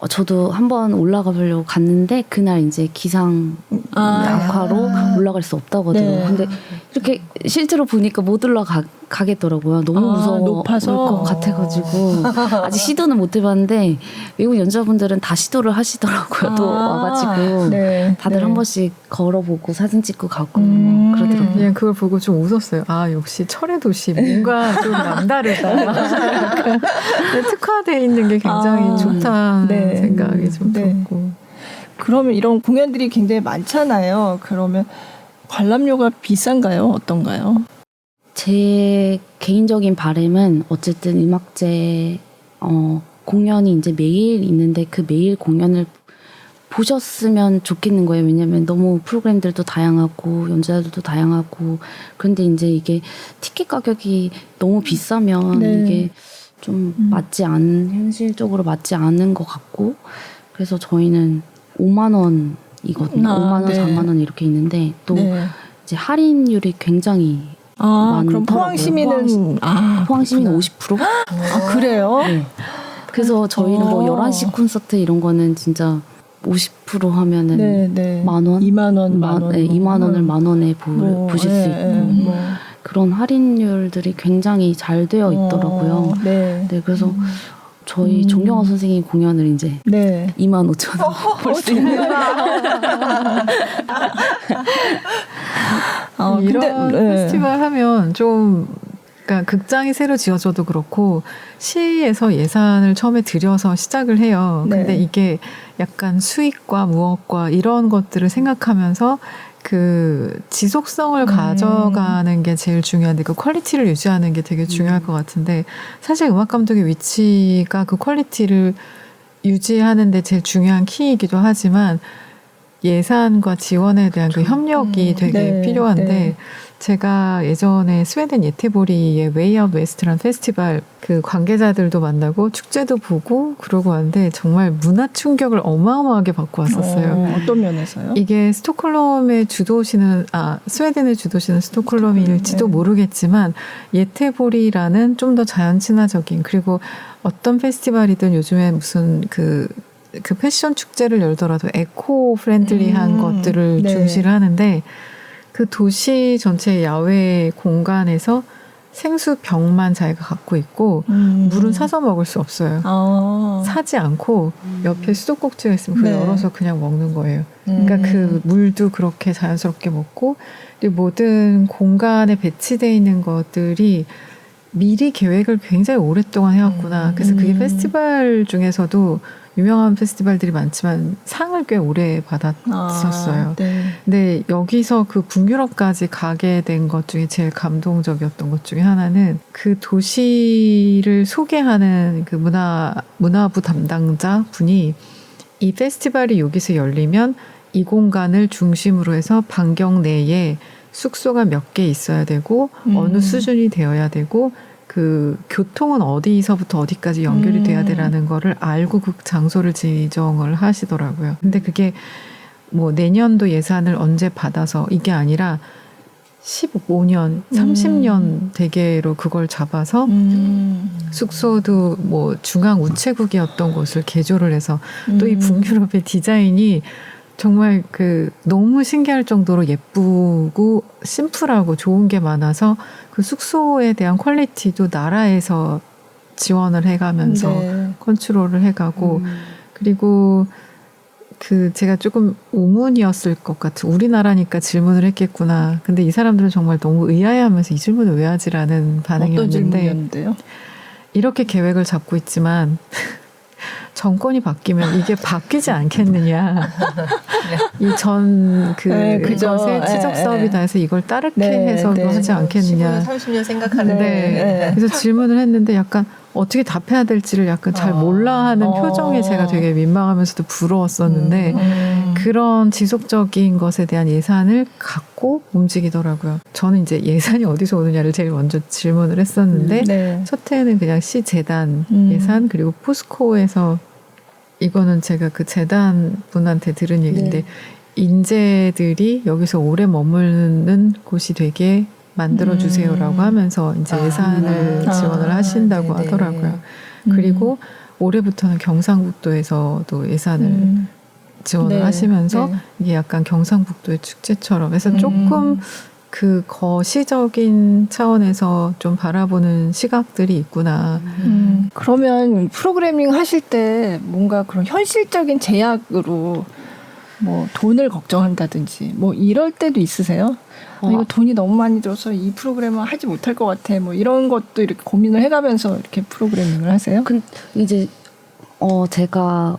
저도 한번 올라가 보려고 갔는데 그날 이제 기상 악화로 올라갈 수 없다고 하더라고요. 네. 근데 이렇게 실제로 보니까 못 올라가겠더라고요. 너무 무서울 높아서 것 같아가지고 아직 시도는 못 해봤는데 외국 연주자분들은 다 시도를 하시더라고요. 또 와가지고 네. 다들 네. 한 번씩 걸어보고 사진 찍고 가고 뭐 그러더라고요. 그냥 그걸 보고 좀 웃었어요. 아 역시 철의 도시 뭔가 좀 남다르다. 약간 특화되어 있는 게 굉장히 좋다는 네. 생각이 좀 들었고. 그러면 이런 공연들이 굉장히 많잖아요. 그러면 관람료가 비싼가요? 어떤가요? 제 개인적인 바람은 어쨌든 음악제 공연이 이제 매일 있는데 그 매일 공연을 보셨으면 좋겠는 거예요. 왜냐하면 너무 프로그램들도 다양하고 연주자들도 다양하고 그런데 이제 이게 티켓 가격이 너무 비싸면 이게 좀 현실적으로 맞지 않은 것 같고 그래서 저희는 5만 원이거든요. 5만 원, 4만 원 이렇게 있는데 또 이제 할인율이 굉장히 많더라고요. 그럼 포항 시민은 포항 시민은 50%? 그래요? 네. 그래서 저희는 뭐 11시 콘서트 이런 거는 진짜 50% 하면은 만 원? 2만 원, 만 원. 2만 원을 만 원에 보실 수 있고 그런 할인율들이 굉장히 잘 되어 있더라고요. 네, 그래서 저희 존경화 선생님 공연을 이제 2만 5천 원 볼 수 있는 이런 페스티벌 하면 좀 그러니까 극장이 새로 지어져도 그렇고 시에서 예산을 처음에 들여서 시작을 해요. 근데 이게 약간 수익과 무엇과 이런 것들을 생각하면서 그 지속성을 가져가는 게 제일 중요한데 그 퀄리티를 유지하는 게 되게 중요할 것 같은데 사실 음악 감독의 위치가 그 퀄리티를 유지하는 데 제일 중요한 키이기도 하지만 예산과 지원에 대한 그 협력이 되게 필요한데 제가 예전에 스웨덴 예테보리의 웨이 아웃 웨스트라는 페스티벌 그 관계자들도 만나고 축제도 보고 그러고 왔는데 정말 문화 충격을 어마어마하게 받고 왔었어요. 어떤 면에서요? 이게 스톡홀름의 주도시는 스웨덴의 주도시는 스톡홀름일지도 모르겠지만 예테보리라는 좀 더 자연 친화적인 그리고 어떤 페스티벌이든 요즘에 무슨 그 패션 축제를 열더라도 에코 프렌들리한 것들을 중시를 하는데 그 도시 전체 야외 공간에서 생수병만 자기가 갖고 있고 물은 사서 먹을 수 없어요. 사지 않고 옆에 수도꼭지가 있으면 그걸 열어서 그냥 먹는 거예요. 그러니까 그 물도 그렇게 자연스럽게 먹고 그리고 모든 공간에 배치되어 있는 것들이 미리 계획을 굉장히 오랫동안 해왔구나. 그래서 그게 페스티벌 중에서도 유명한 페스티벌들이 많지만 상을 꽤 오래 받았었어요. 근데 여기서 그 북유럽까지 가게 된 것 중에 제일 감동적이었던 것 중에 하나는 그 도시를 소개하는 그 문화부 담당자 분이 이 페스티벌이 여기서 열리면 이 공간을 중심으로 해서 반경 내에 숙소가 몇 개 있어야 되고 어느 수준이 되어야 되고 그 교통은 어디서부터 어디까지 연결이 돼야 되라는 거를 알고 그 장소를 지정을 하시더라고요. 근데 그게 뭐 내년도 예산을 언제 받아서 이게 아니라 15년, 30년 대계로 그걸 잡아서 숙소도 뭐 중앙 우체국이었던 곳을 개조를 해서 또 이 북유럽의 디자인이 정말 그 너무 신기할 정도로 예쁘고 심플하고 좋은 게 많아서 그 숙소에 대한 퀄리티도 나라에서 지원을 해가면서 컨트롤을 해가고 그리고 그 제가 조금 오문이었을 것 같은 우리나라니까 질문을 했겠구나. 근데 이 사람들은 정말 너무 의아해하면서 이 질문을 왜 하지라는 반응이었는데 어떤 질문이었는데요? 이렇게 계획을 잡고 있지만 정권이 바뀌면 이게 바뀌지 않겠느냐. 그것에 치적 사업이다 해서 이걸 따르게 해서도 하지 않겠느냐. 30년 생각하는데. 그래서 질문을 했는데 약간 어떻게 답해야 될지를 약간 잘 몰라 하는 표정에 제가 되게 민망하면서도 부러웠었는데 그런 지속적인 것에 대한 예산을 갖고 움직이더라고요. 저는 이제 예산이 어디서 오느냐를 제일 먼저 질문을 했었는데 첫 해는 그냥 시재단 예산 그리고 포스코에서 이거는 제가 그 재단 분한테 들은 얘기인데 인재들이 여기서 오래 머무는 곳이 되게 만들어주세요라고 하면서 이제 예산을 지원을 하신다고 하더라고요. 그리고 올해부터는 경상북도에서도 예산을 지원을 하시면서 이게 약간 경상북도의 축제처럼 해서 조금 그 거시적인 차원에서 좀 바라보는 시각들이 있구나. 그러면 프로그래밍 하실 때 뭔가 그런 현실적인 제약으로 뭐 돈을 걱정한다든지 뭐 이럴 때도 있으세요? 이거 돈이 너무 많이 들어서 이 프로그램을 하지 못할 것 같아. 뭐 이런 것도 이렇게 고민을 해가면서 이렇게 프로그래밍을 하세요? 이제 제가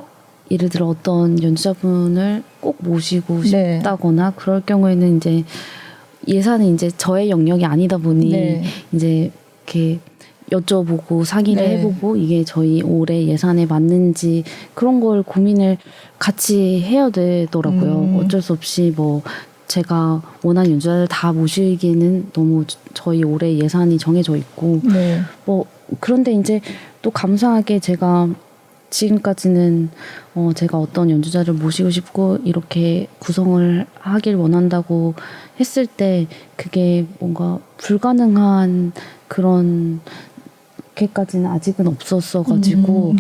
예를 들어 어떤 연주자분을 꼭 모시고 싶다거나 그럴 경우에는 이제 예산은 이제 저의 영역이 아니다 보니 이제 이렇게 여쭤보고 상의를 해보고 이게 저희 올해 예산에 맞는지 그런 걸 고민을 같이 해야 되더라고요. 어쩔 수 없이 뭐 제가 원하는 연주자를 다 모시기에는 너무 저희 올해 예산이 정해져 있고 뭐 그런데 이제 또 감사하게 제가 지금까지는 제가 어떤 연주자를 모시고 싶고 이렇게 구성을 하길 원한다고 했을 때 그게 뭔가 불가능한 그런 게까지는 아직은 없었어가지고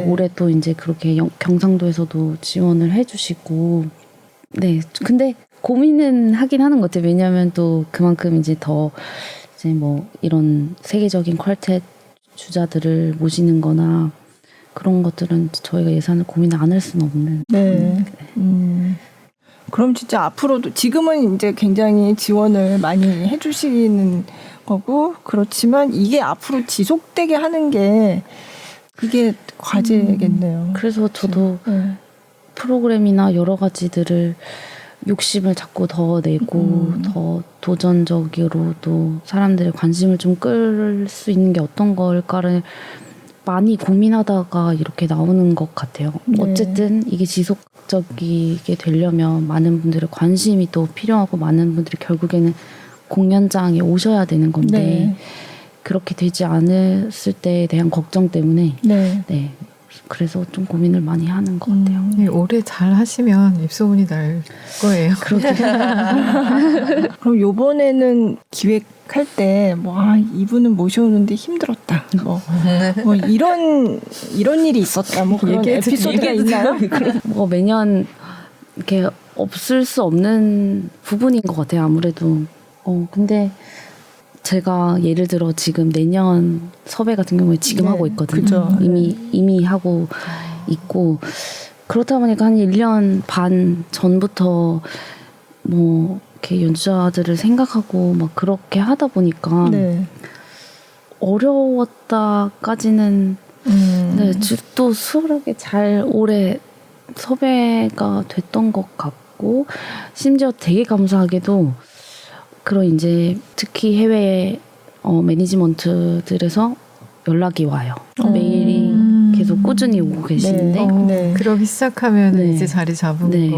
올해 또 이제 그렇게 경상도에서도 지원을 해주시고 근데 고민은 하긴 하는 것 같아요. 왜냐하면 또 그만큼 이제 더 이제 뭐 이런 세계적인 퀄텟 주자들을 모시는거나 그런 것들은 저희가 예산을 고민을 안 할 수는 없는. 그럼 진짜 앞으로도 지금은 이제 굉장히 지원을 많이 해주시는 거고 그렇지만 이게 앞으로 지속되게 하는 게 그게 과제겠네요. 그래서 저도 프로그램이나 여러 가지들을 욕심을 자꾸 더 내고 더 도전적으로 또 사람들의 관심을 좀 끌 수 있는 게 어떤 걸까를 많이 고민하다가 이렇게 나오는 것 같아요. 어쨌든 이게 지속적이게 되려면 많은 분들의 관심이 또 필요하고 많은 분들이 결국에는 공연장에 오셔야 되는 건데 그렇게 되지 않았을 때에 대한 걱정 때문에 그래서 좀 고민을 많이 하는 것 같아요. 올해 잘 하시면 입소문이 날 거예요. 그럼 요번에는 기획할 때 뭐 이분은 모셔오는데 힘들었다. 뭐 이런 일이 있었다. 뭐 그런 에피소드가 있나요? 뭐 매년 이렇게 없을 수 없는 부분인 것 같아요. 아무래도. 근데 제가 예를 들어 지금 내년 섭외 같은 경우에 지금 하고 있거든요. 그죠. 이미 하고 있고 그렇다 보니까 한 1년 반 전부터 뭐 이렇게 연주자들을 생각하고 막 그렇게 하다 보니까 어려웠다까지는 또 수월하게 잘 올해 섭외가 됐던 것 같고 심지어 되게 감사하게도 그런 이제 특히 해외 매니지먼트들에서 연락이 와요. 메일이 계속 꾸준히 오고 계시는데 그러기 시작하면 이제 자리 잡은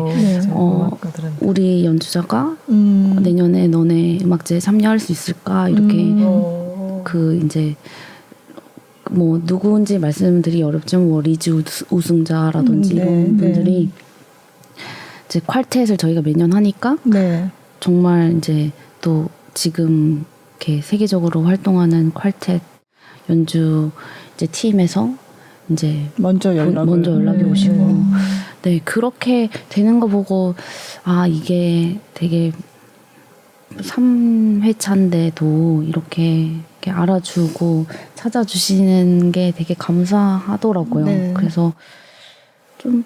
거 우리 연주자가 내년에 너네 음악제에 참여할 수 있을까 이렇게 그 이제 뭐 누구인지 말씀드리기 어렵지만 뭐 리즈 우승자라든지 이런 분들이 이제 퀄텟을 저희가 매년 하니까 정말 이제 또 지금 이렇게 세계적으로 활동하는 퀄텟 연주 이제 팀에서 이제 먼저 연락이 오시고 그렇게 되는 거 보고 이게 되게 3회차인데도 이렇게 알아주고 찾아주시는 게 되게 감사하더라고요. 그래서 좀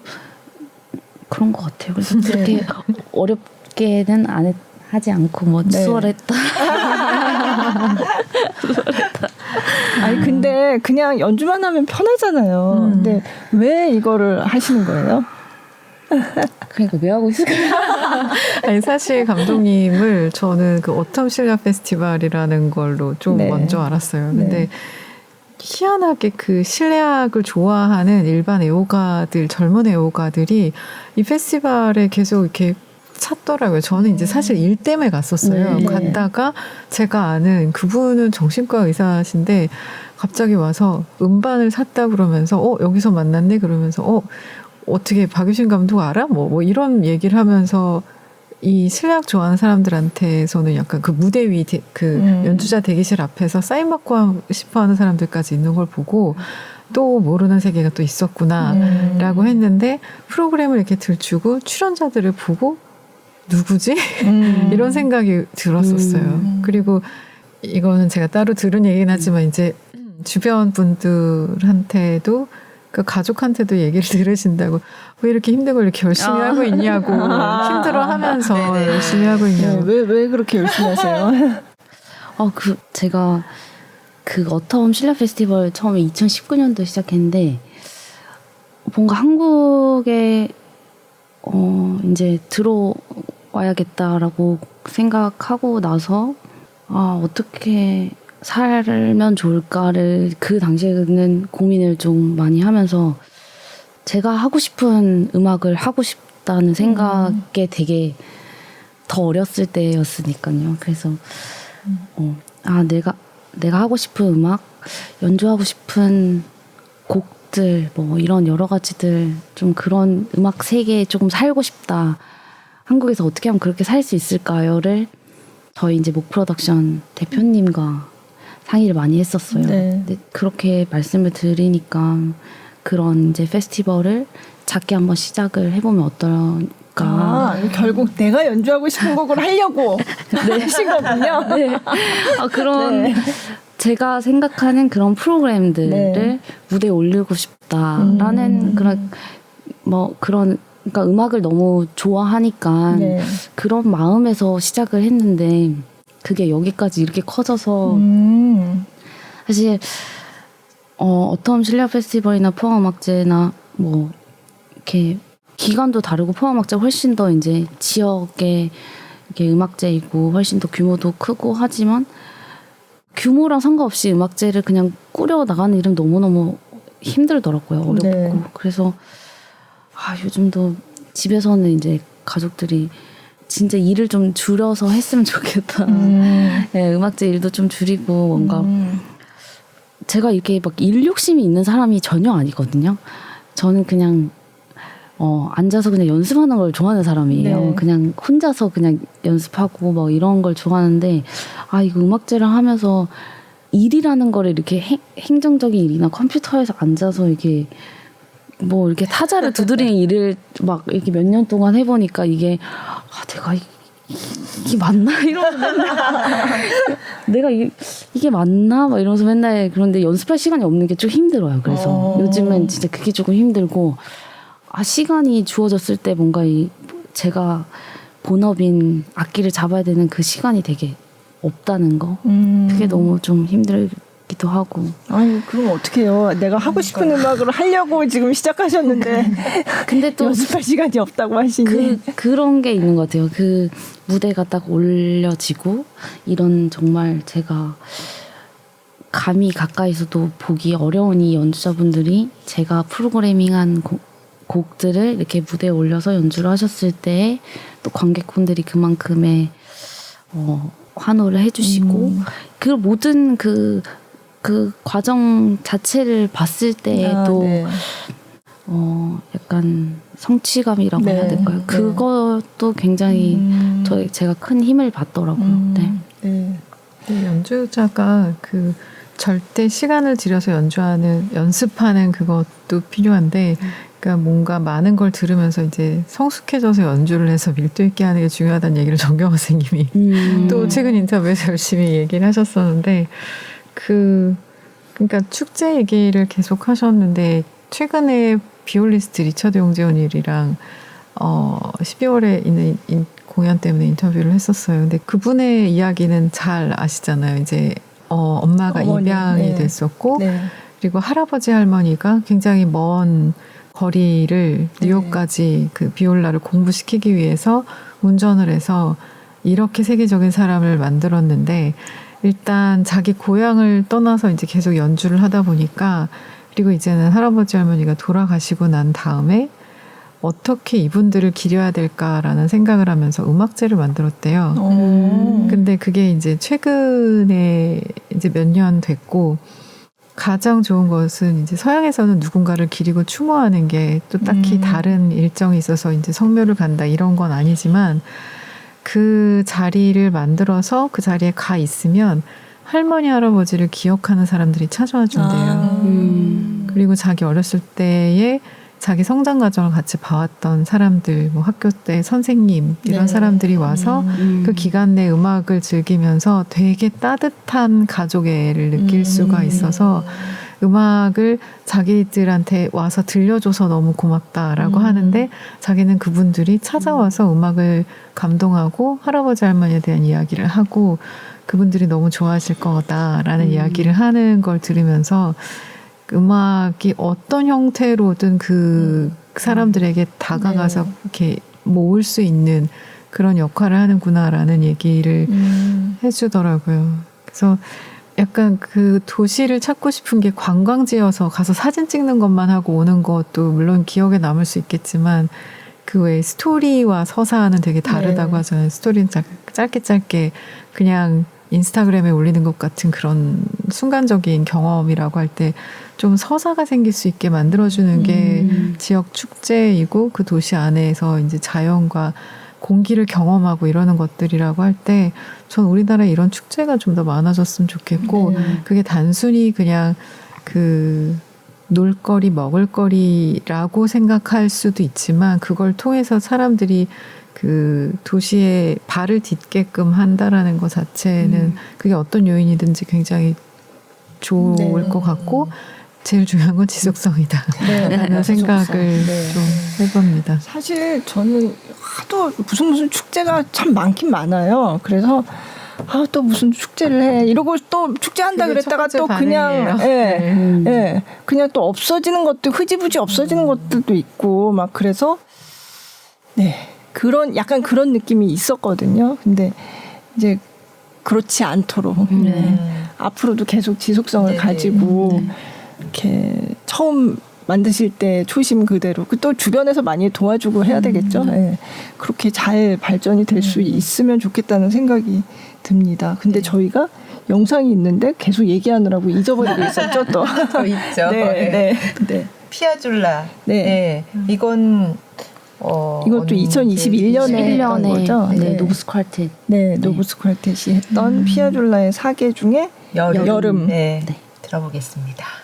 그런 것 같아요. 그래서 그렇게 어렵게는 하지 않고 뭐 수월했다. 아니 근데 그냥 연주만 하면 편하잖아요. 근데 왜 이거를 하시는 거예요? 그러니까 왜 하고 있을까요? 아니 사실 감독님을 저는 그 오텀 실력 페스티벌이라는 걸로 좀 먼저 알았어요. 근데 희한하게 그 실내악을 좋아하는 일반 애호가들, 젊은 애호가들이 이 페스티벌에 계속 이렇게 찾더라고요. 저는 이제 사실 일 때문에 갔었어요. 갔다가 제가 아는 그분은 정신과 의사신데 갑자기 와서 음반을 샀다 그러면서 여기서 만났네 그러면서 어떻게 박유신 감독 알아? 뭐 이런 얘기를 하면서 이 실내악 좋아하는 사람들한테서는 약간 그 무대 위 그 연주자 대기실 앞에서 사인 받고 싶어하는 사람들까지 있는 걸 보고 또 모르는 세계가 또 있었구나라고 했는데 프로그램을 이렇게 들추고 출연자들을 보고 누구지? 이런 생각이 들었었어요. 그리고 이거는 제가 따로 들은 얘기긴 하지만 이제 주변 분들한테도 그 가족한테도 얘기를 들으신다고 왜 이렇게 힘든 걸 이렇게 열심히 하고 있냐고 힘들어하면서 열심히 하고 있냐고 왜 그렇게 열심히 하세요? 제가 그 어텀 실내 페스티벌 처음에 2019년도에 시작했는데 뭔가 한국에 이제 들어와야겠다라고 생각하고 나서 어떻게 살면 좋을까를 그 당시에는 고민을 좀 많이 하면서 제가 하고 싶은 음악을 하고 싶다는 생각에 되게 더 어렸을 때였으니까요. 그래서 내가 하고 싶은 음악, 연주하고 싶은 곡들 뭐 이런 여러 가지들 좀 그런 음악 세계에 조금 살고 싶다. 한국에서 어떻게 하면 그렇게 살 수 있을까요를 저희 이제 목 프로덕션 대표님과 상의를 많이 했었어요. 근데 그렇게 말씀을 드리니까 그런 이제 페스티벌을 작게 한번 시작을 해보면 어떨까. 결국 내가 연주하고 싶은 곡을 하려고 하신 거군요. 네. 그런 제가 생각하는 그런 프로그램들을 무대에 올리고 싶다라는 그러니까 음악을 너무 좋아하니까 그런 마음에서 시작을 했는데 그게 여기까지 이렇게 커져서 사실 어텀 실내 페스티벌이나 포항음악제나 뭐 이렇게 기간도 다르고 포항음악제 훨씬 더 이제 지역의 이게 음악제이고 훨씬 더 규모도 크고 하지만 규모랑 상관없이 음악제를 그냥 꾸려 나가는 일은 너무너무 힘들더라고요. 어렵고 그래서 요즘도 집에서는 이제 가족들이 진짜 일을 좀 줄여서 했으면 좋겠다. 음악제 일도 좀 줄이고 뭔가 제가 이렇게 막 일 욕심이 있는 사람이 전혀 아니거든요. 저는 그냥 앉아서 그냥 연습하는 걸 좋아하는 사람이에요. 그냥 혼자서 그냥 연습하고 막 이런 걸 좋아하는데 이거 음악제를 하면서 일이라는 거를 이렇게 행정적인 일이나 컴퓨터에서 앉아서 이게 뭐 이렇게 타자를 두드리는 일을 막 이렇게 몇 년 동안 해보니까 이게 내가 이게 맞나 이러면서 내가 이게 맞나 막 이러면서 맨날 그런데 연습할 시간이 없는 게 좀 힘들어요. 그래서 요즘은 진짜 그게 조금 힘들고 시간이 주어졌을 때 뭔가 제가 본업인 악기를 잡아야 되는 그 시간이 되게 없다는 거 그게 너무 좀 힘들기도 하고. 그럼 어떡해요. 내가 하고 싶은 음악을 하려고 지금 시작하셨는데 근데 또 연습할 시간이 없다고 하시니 그런 게 있는 것 같아요. 그 무대가 딱 올려지고 이런 정말 제가 감히 가까이서도 보기 어려운 이 연주자분들이 제가 프로그래밍한 곡들을 이렇게 무대에 올려서 연주를 하셨을 때 또 관객분들이 그만큼의 환호를 해주시고 그 모든 그 과정 자체를 봤을 때도 약간 성취감이라고 해야 될까요? 그것도 굉장히 제가 큰 힘을 받더라고요. 연주자가 그 절대 시간을 들여서 연습하는 그것도 필요한데 그러니까 뭔가 많은 걸 들으면서 이제 성숙해져서 연주를 해서 밀도 있게 하는 게 중요하다는 얘기를 정경화 선생님이 또 최근 인터뷰에서 열심히 얘기를 하셨었는데 그러니까 축제 얘기를 계속 하셨는데 최근에 비올리스트 리처드 용재훈이랑 12월에 있는 공연 때문에 인터뷰를 했었어요. 근데 그분의 이야기는 잘 아시잖아요. 이제 엄마가 입양이 됐었고 그리고 할아버지 할머니가 굉장히 먼 거리를 뉴욕까지 그 비올라를 공부시키기 위해서 운전을 해서 이렇게 세계적인 사람을 만들었는데 일단 자기 고향을 떠나서 이제 계속 연주를 하다 보니까 그리고 이제는 할아버지 할머니가 돌아가시고 난 다음에 어떻게 이분들을 기려야 될까라는 생각을 하면서 음악제를 만들었대요. 근데 그게 이제 최근에 이제 몇 년 됐고 가장 좋은 것은 이제 서양에서는 누군가를 기리고 추모하는 게 또 딱히 다른 일정이 있어서 이제 성묘를 간다 이런 건 아니지만 그 자리를 만들어서 그 자리에 가 있으면 할머니 할아버지를 기억하는 사람들이 찾아와 준대요. 그리고 자기 어렸을 때에 자기 성장 과정을 같이 봐왔던 사람들, 뭐 학교 때 선생님 이런 사람들이 와서 그 기간 내 음악을 즐기면서 되게 따뜻한 가족애를 느낄 수가 있어서 음악을 자기들한테 와서 들려줘서 너무 고맙다라고 하는데 자기는 그분들이 찾아와서 음악을 감동하고 할아버지 할머니에 대한 이야기를 하고 그분들이 너무 좋아하실 거다라는 이야기를 하는 걸 들으면서 음악이 어떤 형태로든 그 사람들에게 다가가서 이렇게 모을 수 있는 그런 역할을 하는구나라는 얘기를 해주더라고요. 그래서 약간 그 도시를 찾고 싶은 게 관광지여서 가서 사진 찍는 것만 하고 오는 것도 물론 기억에 남을 수 있겠지만 그 외에 스토리와 서사는 되게 다르다고 하잖아요. 스토리는 짧게 그냥 인스타그램에 올리는 것 같은 그런 순간적인 경험이라고 할 때 좀 서사가 생길 수 있게 만들어주는 게 지역 축제이고 그 도시 안에서 이제 자연과 공기를 경험하고 이러는 것들이라고 할 때 전 우리나라에 이런 축제가 좀 더 많아졌으면 좋겠고 그게 단순히 그냥 그 놀거리 먹을거리라고 생각할 수도 있지만 그걸 통해서 사람들이 그 도시에 발을 딛게끔 한다라는 것 자체는 그게 어떤 요인이든지 굉장히 좋을 것 같고 제일 중요한 건 지속성이다 라는 생각을 좀 해봅니다. 사실 저는 하도 무슨 축제가 참 많긴 많아요. 그래서 또 무슨 축제를 해 이러고 또 축제한다 그랬다가 또 그냥 그냥 또 없어지는 것도 흐지부지 없어지는 것들도 있고 막 그래서 그런 약간 그런 느낌이 있었거든요. 근데 이제 그렇지 않도록 앞으로도 계속 지속성을 가지고 이렇게 처음 만드실 때 초심 그대로 또 주변에서 많이 도와주고 해야 되겠죠. 그렇게 잘 발전이 될 수 있으면 좋겠다는 생각이 듭니다. 근데 저희가 영상이 있는데 계속 얘기하느라고 잊어버리고 있었죠. 또 있죠. 네. 피아줄라. 이건 이것도 2021년에 했던 거죠. 노브스 퀄텟. 노브스 퀄텟이 했던 피아줄라의 사계 중에 여름. 들어보겠습니다.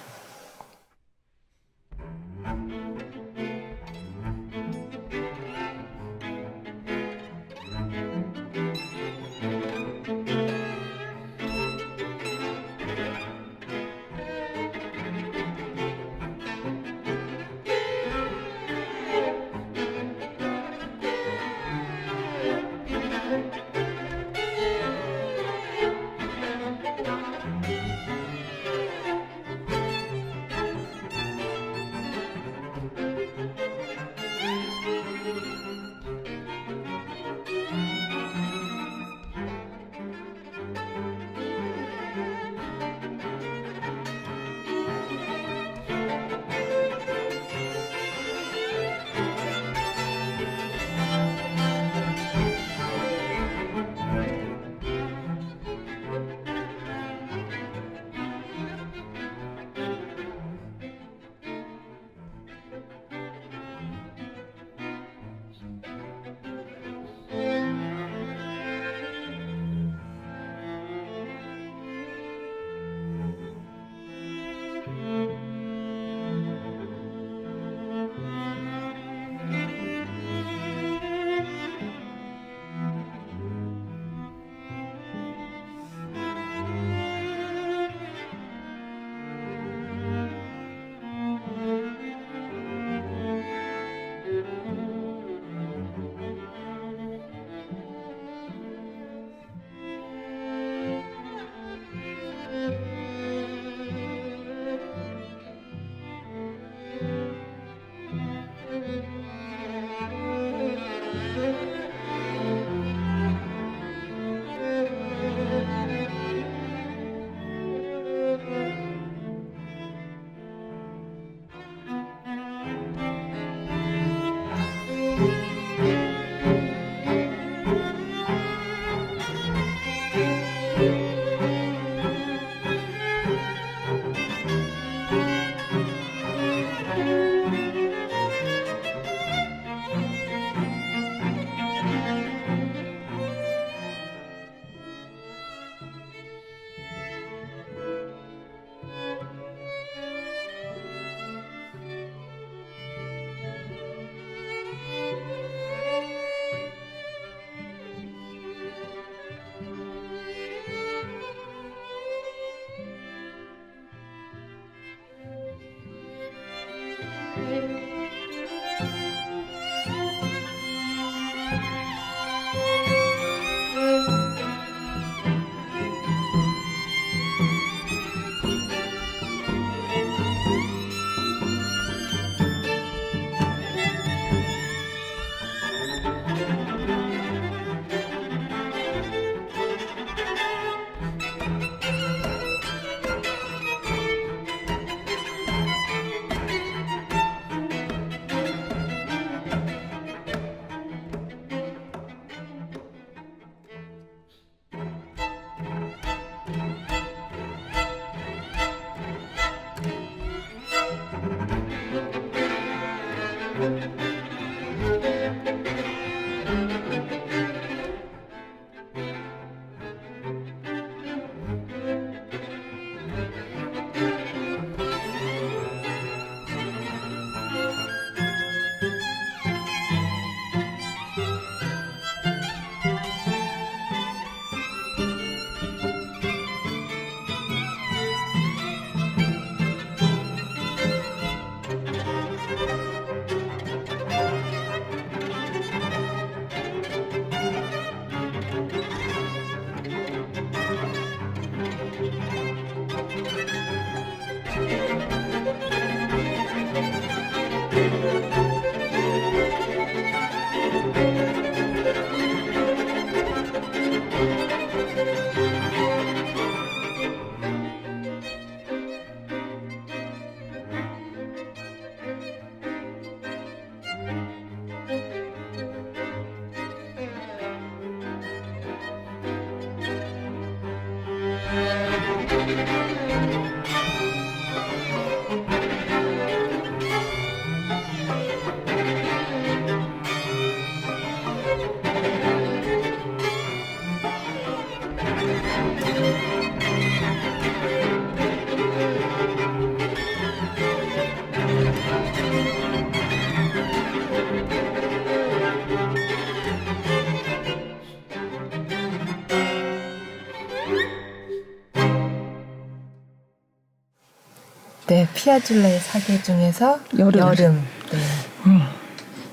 네, 피아줄라의 사계 중에서 여름. 네.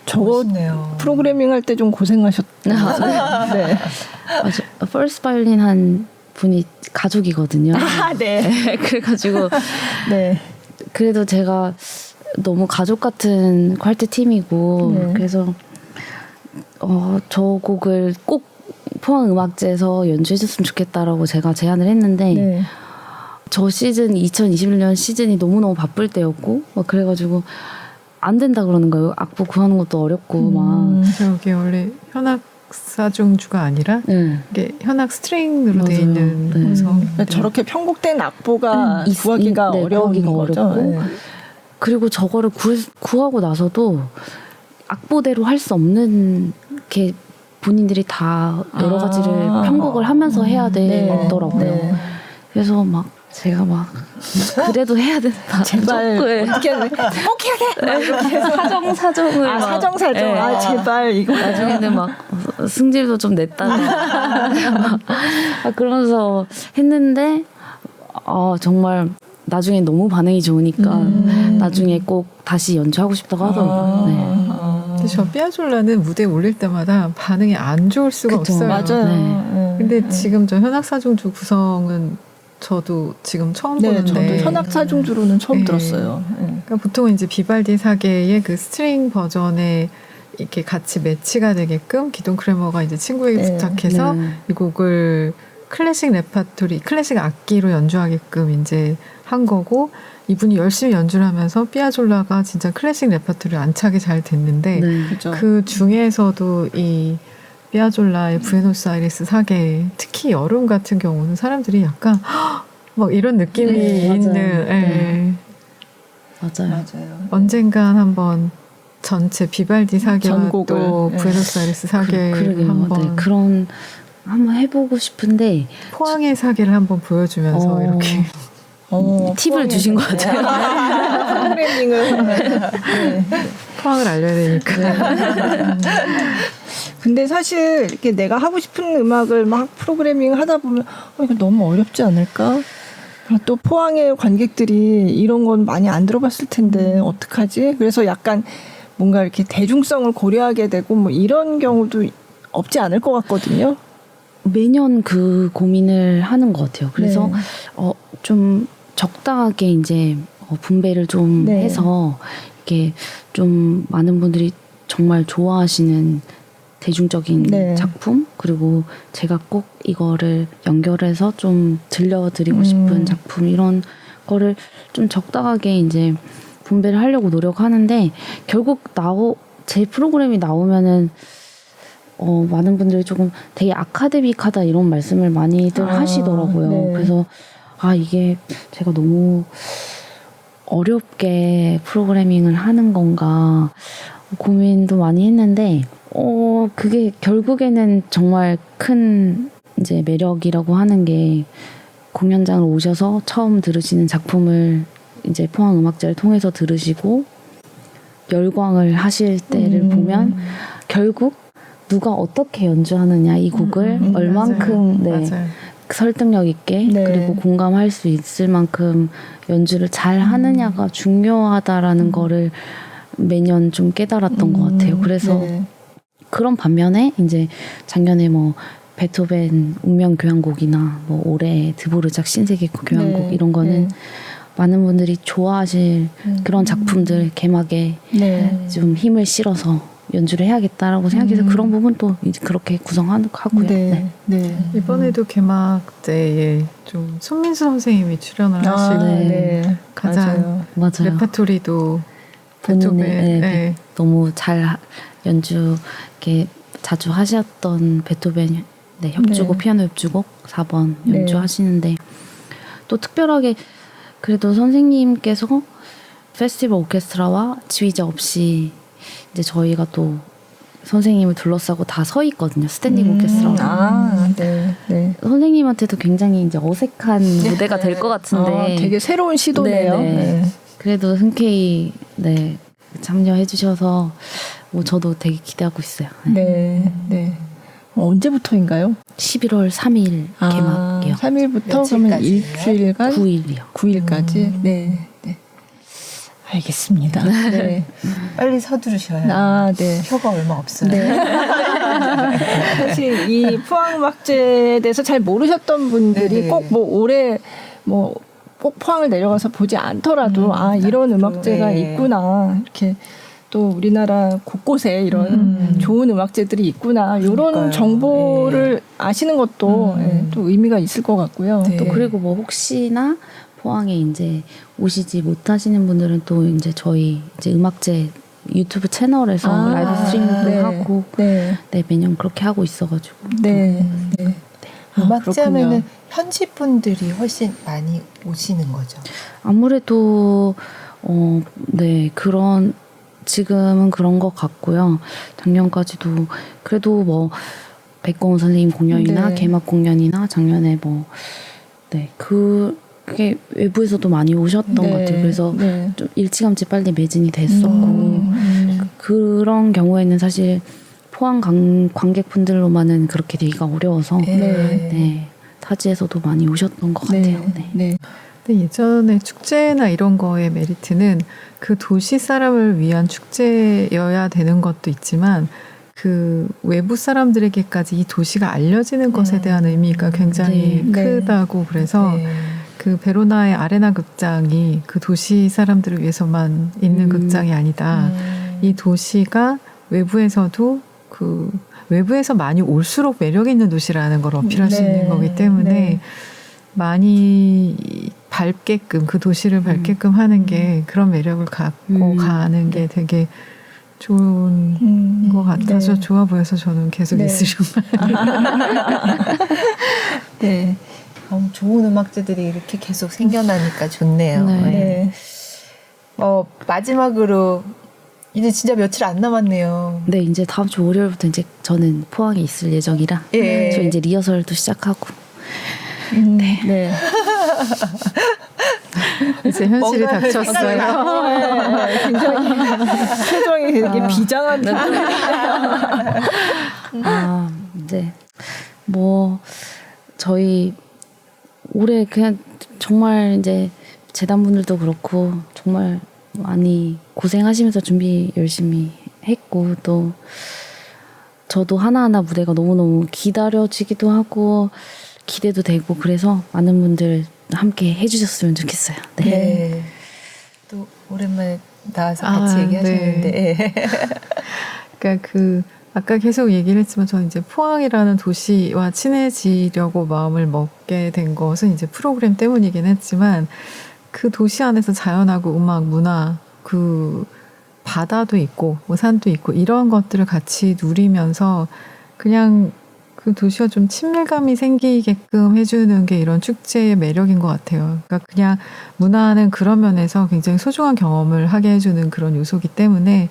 저거 멋있네요. 프로그래밍 할 때 좀 고생하셨나요? 네. 맞아. 퍼스트 바이올린 한 분이 가족이거든요. 아, 네. 그래가지고 네. 그래도 제가 너무 가족 같은 퀄트 팀이고 네. 그래서 저 곡을 꼭 포항음악제에서 연주해줬으면 좋겠다라고 제가 제안을 했는데 네. 저 시즌 2021년 시즌이 너무너무 바쁠 때였고 막 그래가지고 안 된다 그러는 거예요. 악보 구하는 것도 어렵고 막. 저게 원래 현악 사중주가 아니라 이게 현악 스트링으로 돼 있는 네. 구성. 저렇게 편곡된 악보가 구하기가 네, 어려운 구하기가 거죠. 어렵고 네. 그리고 저거를 구하고 나서도 악보대로 할 수 없는 게 본인들이 다 여러 가지를 편곡을 하면서 해야 되더라고요. 네. 그래서 막 제가 막 그래도 해야 된다. 제발 어떻게 꼭 해야 돼. 사정을 사정사정. 네. 제발 이거 나중에는 막 승질도 좀 냈다가 막 그러면서 했는데 정말 나중에 너무 반응이 좋으니까 나중에 꼭 다시 연주하고 싶다고 하더라고요. 네. 근데 저 피아졸라는 무대에 올릴 때마다 반응이 안 좋을 수가 그쵸. 없어요. 맞아요. 네. 근데 지금 저 현악사중주 구성은 저도 지금 처음 네, 보는데 저도 현악사중주로는 처음 네. 들었어요. 네. 그러니까 보통은 이제 비발디 사계의 그 스트링 버전에 이렇게 같이 매치가 되게끔 기동 크레머가 이제 친구에게 네. 부탁해서 네. 이 곡을 클래식 레파토리, 클래식 악기로 연주하게끔 이제 한 거고 이분이 열심히 연주를 하면서 피아졸라가 진짜 클래식 레파토리에 안착이 잘 됐는데 네. 그죠. 그 중에서도 이 피아졸라의 부에노스아이레스 사계 특히 여름 같은 경우는 사람들이 약간 막 이런 느낌이 네, 맞아요. 있는 네. 맞아요. 맞아요. 언젠간 한번 전체 비발디 사계와 전곡을, 또 네. 부에노스아이레스 사계 그러게요. 한번 네, 그런 한번 해보고 싶은데 포항의 사계를 한번 보여주면서 이렇게 팁을 주신 것 같아요. 프로그래밍을. 네. 포항을 알려야 되니까. 근데 사실 이렇게 내가 하고 싶은 음악을 막 프로그래밍 하다 보면 이거 너무 어렵지 않을까? 또 포항의 관객들이 이런 건 많이 안 들어봤을 텐데 어떡하지? 그래서 약간 뭔가 이렇게 대중성을 고려하게 되고 뭐 이런 경우도 없지 않을 것 같거든요. 매년 그 고민을 하는 것 같아요. 그래서 네. 좀 적당하게 이제 분배를 좀 네. 해서 이렇게 좀 많은 분들이 정말 좋아하시는 대중적인 네. 작품, 그리고 제가 꼭 이거를 연결해서 좀 들려드리고 싶은 작품, 이런 거를 좀 적당하게 이제 분배를 하려고 노력하는데, 결국 제 프로그램이 나오면은 많은 분들이 조금 되게 아카데믹하다 이런 말씀을 많이들 하시더라고요. 네. 그래서 이게 제가 너무 어렵게 프로그래밍을 하는 건가 고민도 많이 했는데, 그게 결국에는 정말 큰 이제 매력이라고 하는 게, 공연장을 오셔서 처음 들으시는 작품을 이제 포항음악제를 통해서 들으시고 열광을 하실 때를 보면 결국 누가 어떻게 연주하느냐, 이 곡을 얼만큼 맞아요. 설득력 있게 네. 그리고 공감할 수 있을 만큼 연주를 잘 하느냐가 중요하다라는 거를 매년 좀 깨달았던 것 같아요. 그래서 네. 그런 반면에 이제 작년에 뭐 베토벤 운명 교향곡이나 뭐 올해 드보르작 신세계 교향곡 네. 이런 거는 많은 분들이 좋아하실 그런 작품들 개막에 네. 좀 힘을 실어서 연주를 해야겠다라고 생각해서 그런 부분도 이제 그렇게 구성하고요. 네. 네. 이번에도 개막제에 좀 손민수 선생님이 출연을 하시고 네. 가장 맞아요. 레파토리도 본인의 베토벤 네. 너무 잘 연주 이렇게 자주 하셨던 베토벤 협주곡, 네. 피아노 협주곡 4번 네. 연주하시는데, 또 특별하게 그래도 선생님께서 페스티벌 오케스트라와 지휘자 없이 이제 저희가 또 선생님을 둘러싸고 다 서 있거든요. 스탠딩 오케스트라. 네. 네. 선생님한테도 굉장히 이제 어색한 무대가 될 것 같은데 되게 새로운 시도네요. 네네. 네. 그래도 흔쾌히 참여해 주셔서 뭐 저도 되게 기대하고 있어요. 네. 네. 언제부터인가요? 11월 3일 개막이요. 3일부터 그러면 일주일간 9일이요. 9일까지. 네. 네. 알겠습니다. 네. 빨리 서두르셔야 네. 표가 얼마 없어요. 네. 사실 이 포항음악제에 대해서 잘 모르셨던 분들이 네네. 꼭 뭐 올해 뭐 꼭 포항을 내려가서 보지 않더라도 이런 음악제가 네. 있구나, 이렇게 또 우리나라 곳곳에 이런 좋은 음악제들이 있구나, 이런 그러니까요. 정보를 아시는 것도 또 의미가 있을 것 같고요. 네. 또 그리고 뭐 혹시나 포항에 이제 오시지 못하시는 분들은 또 이제 저희 이제 음악제 유튜브 채널에서 라이브 스트리밍도 네. 하고 네. 매년 그렇게 하고 있어가지고 네. 네. 음악제 그렇군요. 하면은 현지 분들이 훨씬 많이 오시는 거죠. 아무래도 그런 지금은 그런 것 같고요. 작년까지도 그래도 뭐 백공훈 선생님 공연이나 네. 개막 공연이나 작년에 그게 외부에서도 많이 오셨던 것 같아요. 그래서 좀 일찌감치 빨리 매진이 됐었고 그런 경우에는 사실 포항 관객분들로만은 그렇게 되기가 어려워서 타지에서도 많이 오셨던 것 같아요. 네. 근데 예전에 축제나 이런 거의 메리트는 그 도시 사람을 위한 축제여야 되는 것도 있지만 그 외부 사람들에게까지 이 도시가 알려지는 것에 대한 의미가 굉장히 크다고 그래서 그 베로나의 아레나 극장이 그 도시 사람들을 위해서만 있는 극장이 아니다. 이 도시가 외부에서도 외부에서 많이 올수록 매력 있는 도시라는 걸 어필할 수 있는 거기 때문에 많이 밝게끔 그 도시를 밝게끔 하는 게 그런 매력을 갖고 가는 게 되게 좋은 것 같아서 좋아 보여서 저는 계속 있으려고 네. 좋은 음악제들이 이렇게 계속 생겨나니까 좋네요. 네. 마지막으로 이제 진짜 며칠 안 남았네요. 네, 이제 다음 주 월요일부터 이제 저는 포항에 있을 예정이라 저 이제 리허설도 시작하고 네. 이제 현실이 닥쳤어요. 굉장히 표정이 되게 비장한 이제 뭐 저희 올해 그냥 정말 이제 재단분들도 그렇고 정말 많이 고생하시면서 준비 열심히 했고 또 저도 하나하나 무대가 너무너무 기다려지기도 하고 기대도 되고 그래서 많은 분들 함께 해주셨으면 좋겠어요. 네. 네. 또 오랜만에 나와서 같이 얘기하셨는데. 네. 그러니까 아까 계속 얘기를 했지만 저는 이제 포항이라는 도시와 친해지려고 마음을 먹게 된 것은 이제 프로그램 때문이긴 했지만 그 도시 안에서 자연하고 음악, 문화, 바다도 있고 뭐 산도 있고 이런 것들을 같이 누리면서 그냥 그 도시와 좀 친밀감이 생기게끔 해주는 게 이런 축제의 매력인 것 같아요. 그러니까 그냥 문화는 그런 면에서 굉장히 소중한 경험을 하게 해주는 그런 요소기 때문에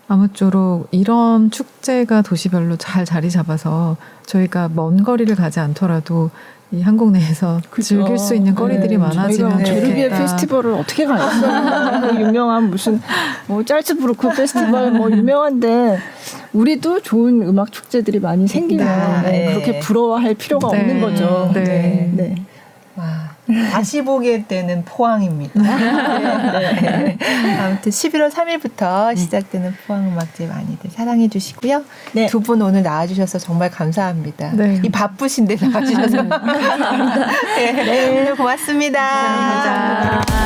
아무쪼록 이런 축제가 도시별로 잘 자리 잡아서 저희가 먼 거리를 가지 않더라도 이 한국 내에서 그죠. 즐길 수 있는 거리들이 많아지면 좋겠다. 베르비에 페스티벌을 어떻게 가겠어요? 그 유명한 무슨 뭐 짤츠부르크 페스티벌 뭐 유명한데 우리도 좋은 음악 축제들이 많이 생기면 네. 그렇게 부러워할 필요가 없는 거죠. 네. 와, 다시 보게 되는 포항입니다. 네. 아무튼 11월 3일부터 시작되는 포항음악제 많이들 사랑해 주시고요. 네. 두 분 오늘 나와주셔서 정말 감사합니다. 네. 이 바쁘신데 나와주셔서. 네. 고맙습니다. 감사합니다.